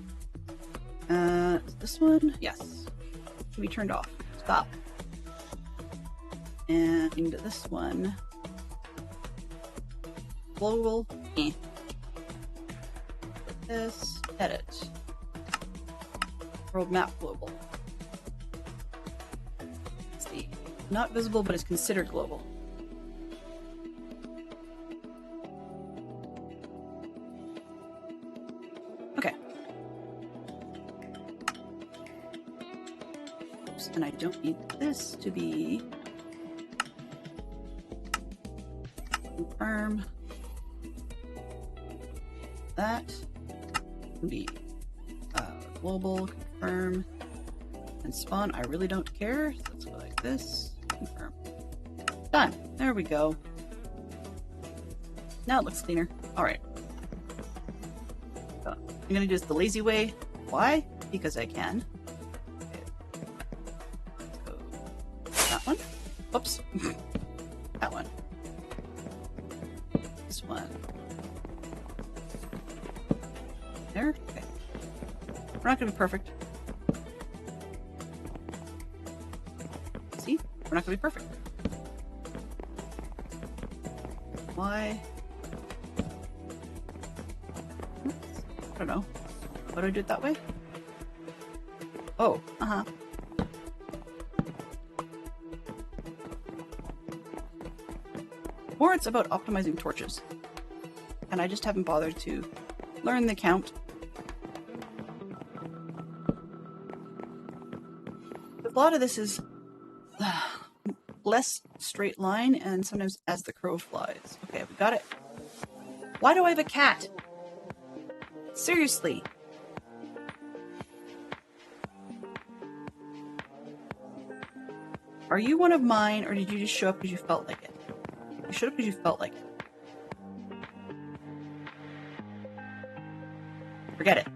this one? Yes. Can be turned off. Stop. And this one, global, this, edit, world map global. Let's see, not visible but is considered global. Okay. Oops, and I don't need this to be confirm. That can be global, confirm, and spawn. I really don't care. So let's go like this. Confirm. Done. There we go. Now it looks cleaner. Alright. So I'm going to do this the lazy way. Why? Because I can. Okay. Let's go one. Oops. That one. This one. There? Okay. We're not gonna be perfect. See? We're not gonna be perfect. Why? I don't know. Why do I do it that way? Oh, uh-huh. Or it's about optimizing torches. And I just haven't bothered to learn the count. A lot of this is less straight line and sometimes as the crow flies. Okay, we got it. Why do I have a cat? Seriously. Are you one of mine, or did you just show up because you felt like it? You showed up because you felt like it. Forget it.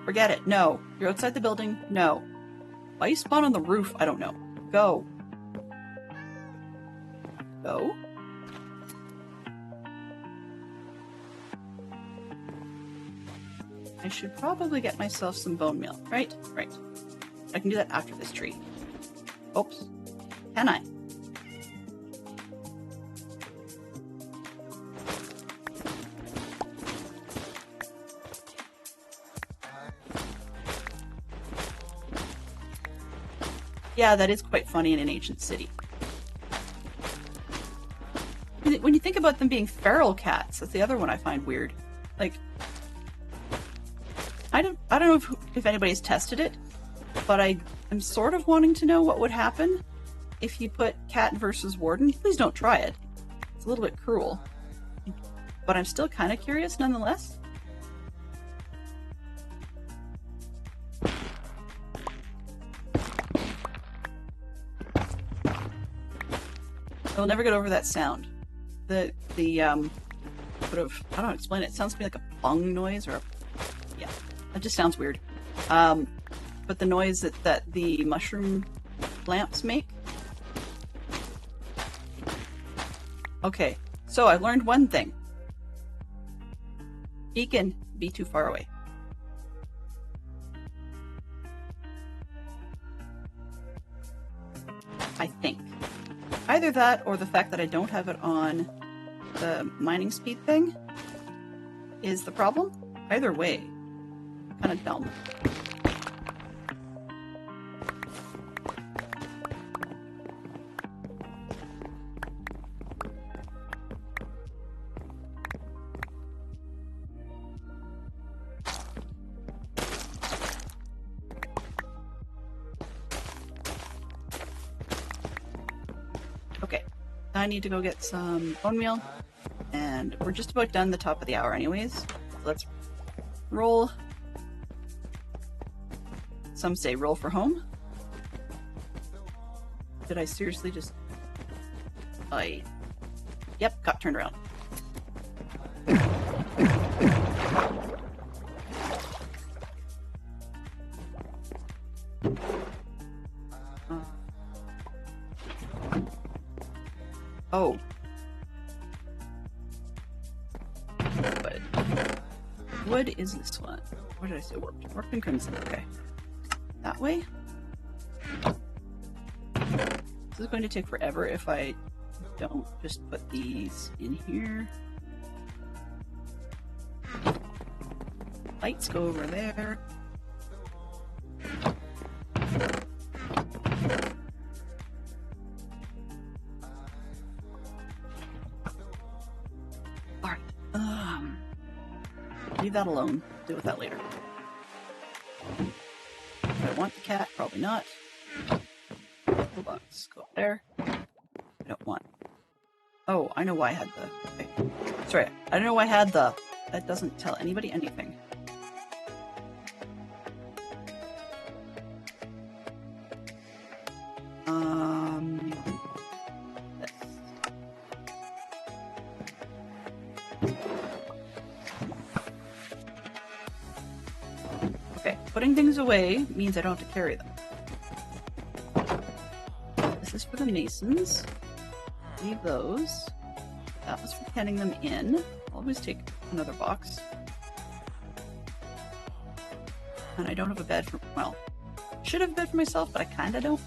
Forget it. No. You're outside the building. No. Why you spawn on the roof? I don't know. Go. Go. I should probably get myself some bone meal. Right? Right. I can do that after this tree. Oops. Can I? Yeah, that is quite funny in an ancient city. When you think about them being feral cats, that's the other one I find weird. Like, I don't know if anybody's tested it, but I'm sort of wanting to know what would happen if you put cat versus warden. Please don't try it. It's a little bit cruel. But I'm still kind of curious nonetheless. I'll never get over that sound. The sort of, I don't know, explain it. It sounds to me like a bung noise or a, yeah, that just sounds weird. But the noise that the mushroom lamps make. Okay, so I've learned one thing. Beacon, be too far away. I think. Either that or the fact that I don't have it on the mining speed thing is the problem. Either way, kind of dumb. Okay, I need to go get some bone meal, and we're just about done the top of the hour anyways. So let's roll. Some say roll for home. Did I seriously just... Yep, got turned around. Oh. Wood. Wood is this one. What did I say? Warped. Warped and crimson. Okay. That way. This is going to take forever if I don't just put these in here. Lights go over there. Leave that alone. Deal with that later. Do I want the cat? Probably not. Box. Go up there. I don't want. Oh, I know why I had the. Okay. Sorry, I don't know why I had the. That doesn't tell anybody anything. Putting things away means I don't have to carry them. This is for the masons. Leave those. That was for petting them in. I'll always take another box. And I don't have a bed for, well, should have a bed for myself, but I kinda don't.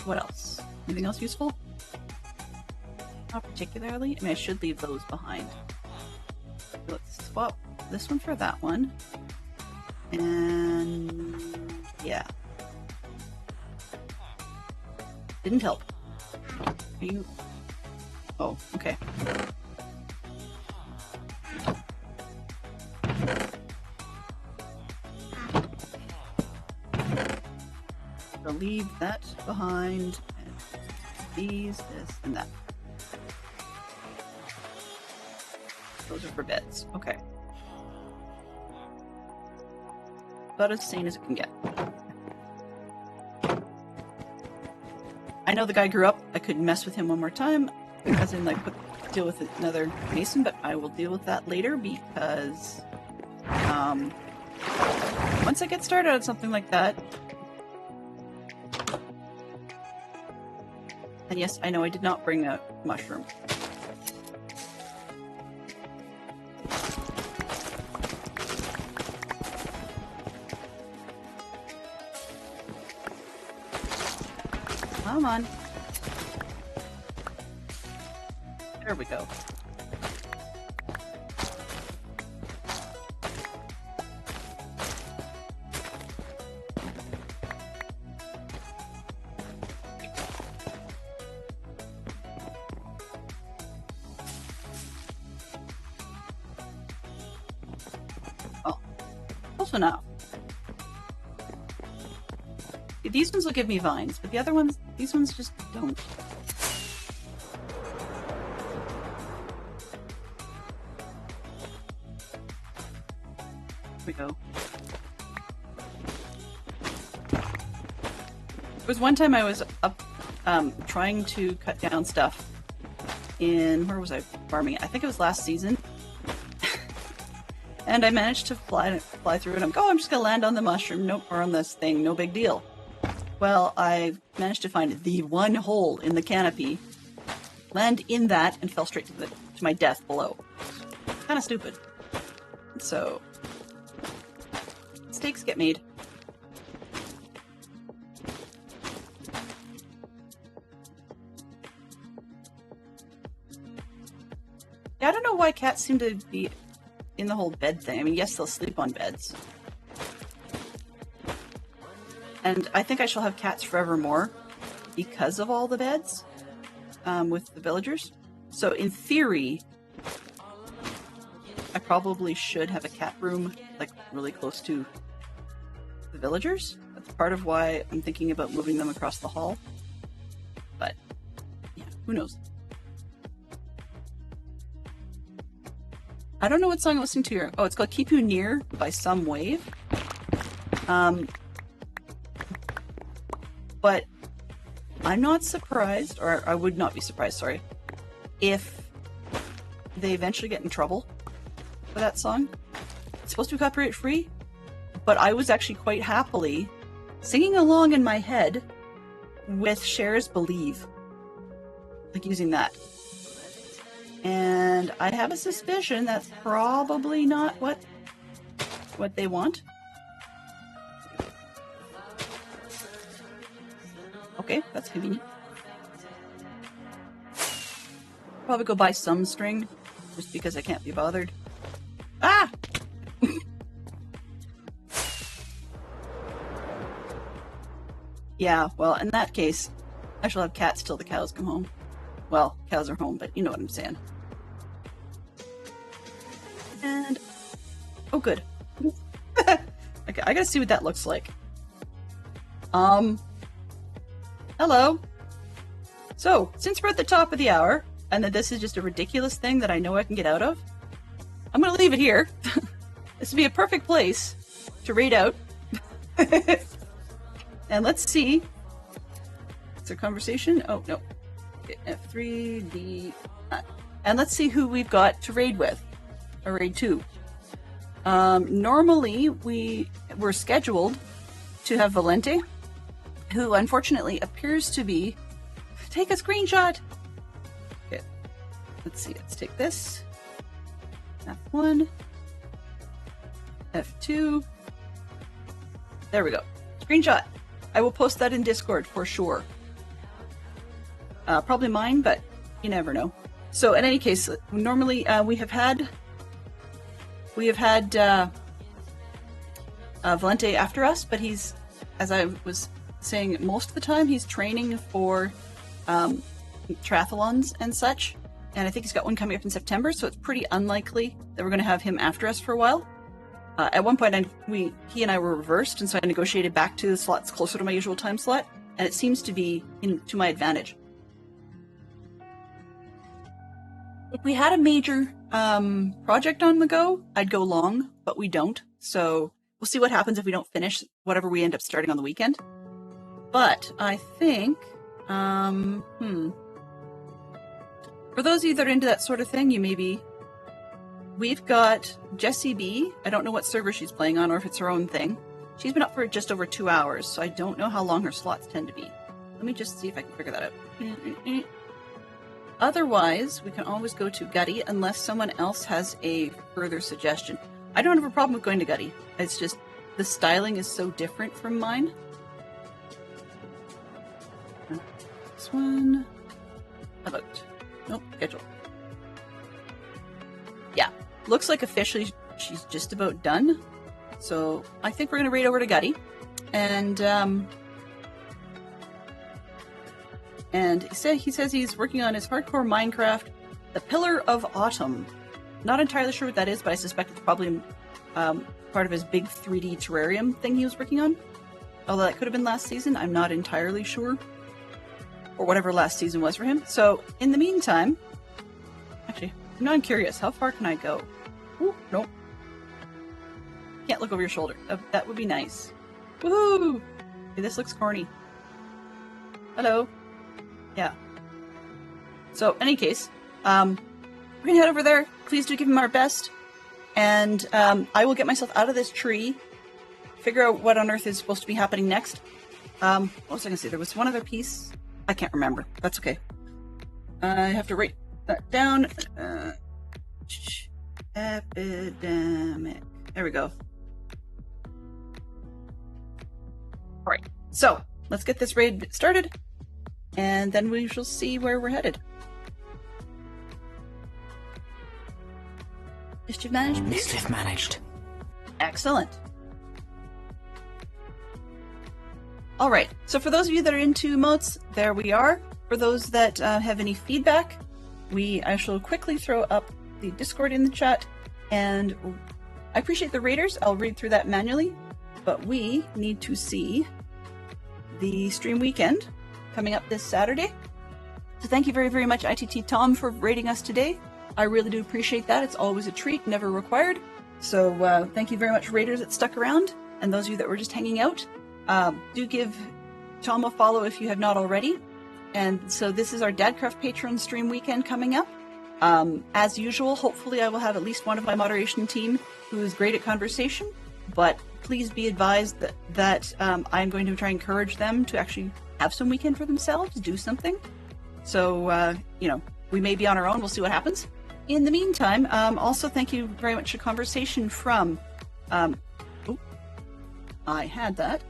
What else? Anything else useful? Not particularly. I mean, I should leave those behind. Let's swap this one for that one. And yeah. Didn't help. Are you? Oh, okay. I'll leave that behind. And these, this, and that. Those are for beds. Okay. About as sane as it can get. I know the guy grew up. I could mess with him one more time, as in like deal with another mason, but I will deal with that later because once I get started on something like that. And yes, I know I did not bring a mushroom. Come on. There we go. Oh, close enough. These ones will give me vines, but the other ones, these ones just don't. Here we go. There was one time I was up trying to cut down stuff in, where was I farming? I think it was last season. And I managed to fly through it. I'm just gonna land on the mushroom, nope, or on this thing, no big deal. Well, I managed to find the one hole in the canopy, land in that, and fell straight to my death below. Kind of stupid. So, mistakes get made. Yeah, I don't know why cats seem to be in the whole bed thing. I mean, yes, they'll sleep on beds. And I think I shall have cats forevermore because of all the beds with the villagers. So in theory, I probably should have a cat room like really close to the villagers. That's part of why I'm thinking about moving them across the hall. But yeah, who knows? I don't know what song I'm listening to here. Oh, it's called Keep You Near by Some Wave. But I'm not surprised, or I would not be surprised, sorry, if they eventually get in trouble for that song. It's supposed to be copyright free, but I was actually quite happily singing along in my head with Cher's Believe, like using that. And I have a suspicion that's probably not what they want. Okay, that's convenient. Probably go buy some string, just because I can't be bothered. Ah! Yeah, well, in that case, I shall have cats till the cows come home. Well, cows are home, but you know what I'm saying. And... oh, good. Okay, I gotta see what that looks like. Hello. So, since we're at the top of the hour, and that this is just a ridiculous thing that I know I can get out of, I'm gonna leave it here. This would be a perfect place to raid out. And let's see. Is there conversation? Oh, no. F3, D... and let's see who we've got to raid with. Or raid to. Normally, we're scheduled to have Valente, who unfortunately appears to be Take a screenshot. Okay. Let's see. Let's take this. F1. F2. There we go. Screenshot. I will post that in Discord for sure. Probably mine, but you never know. So in any case, normally we have had Valente after us, but he's, as I was saying, most of the time he's training for triathlons and such, and I think he's got one coming up in September, so it's pretty unlikely that we're going to have him after us for a while. At one point, he and I were reversed, and so I negotiated back to the slots closer to my usual time slot, and it seems to be to my advantage. If we had a major project on the go, I'd go long, but we don't. So we'll see what happens if we don't finish whatever we end up starting on the weekend. But I think, for those of you that are into that sort of thing, we've got Jessie B. I don't know what server she's playing on or if it's her own thing. She's been up for just over 2 hours, so I don't know how long her slots tend to be. Let me just see if I can figure that out. Otherwise, we can always go to Gutty unless someone else has a further suggestion. I don't have a problem with going to Gutty. It's just the styling is so different from mine. This one. How about? Nope, schedule. Yeah, looks like officially she's just about done. So I think we're going to raid over to Gutty. And he says he's working on his hardcore Minecraft, The Pillar of Autumn. Not entirely sure what that is, but I suspect it's probably part of his big 3D terrarium thing he was working on. Although that could have been last season, I'm not entirely sure. Or whatever last season was for him. So, in the meantime... Actually, now I'm curious, how far can I go? Ooh, nope. Can't look over your shoulder. That would be nice. Woohoo! Okay, this looks corny. Hello. Yeah. So, in any case, we're gonna head over there. Please do give him our best. And I will get myself out of this tree, figure out what on earth is supposed to be happening next. What was I gonna say? There was one other piece. I can't remember. That's okay. I have to write that down. Epidemic. There we go. Alright, so let's get this raid started, and then we shall see where we're headed. Mischief managed? Mischief managed. Excellent. Alright, so for those of you that are into emotes, there we are. For those that have any feedback, I shall quickly throw up the Discord in the chat, and I appreciate the raiders. I'll read through that manually, but we need to see the stream weekend coming up this Saturday. So thank you very, very much, ITT Tom, for raiding us today. I really do appreciate that. It's always a treat, never required. So thank you very much, raiders that stuck around, and those of you that were just hanging out. Do give Tom a follow if you have not already. And so this is our Dadcraft Patreon stream weekend coming up. As usual, hopefully I will have at least one of my moderation team who is great at conversation, but please be advised that I'm going to try and encourage them to actually have some weekend for themselves, do something. So, we may be on our own. We'll see what happens. In the meantime, also thank you very much for conversation from, I had that,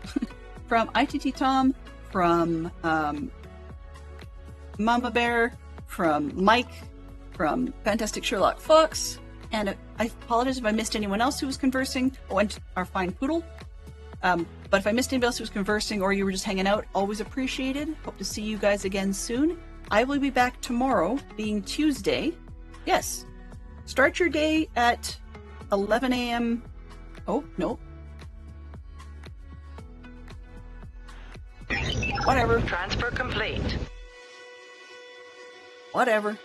from ITT Tom, from Mama Bear, from Mike, from Fantastic Sherlock Fox, and I apologize if I missed anyone else who was conversing, and our fine poodle. But if I missed anybody else who was conversing or you were just hanging out, always appreciated. Hope to see you guys again soon. I will be back tomorrow, being Tuesday. Yes. Start your day at 11 a.m. Oh, no. Whatever. Transfer complete. Whatever.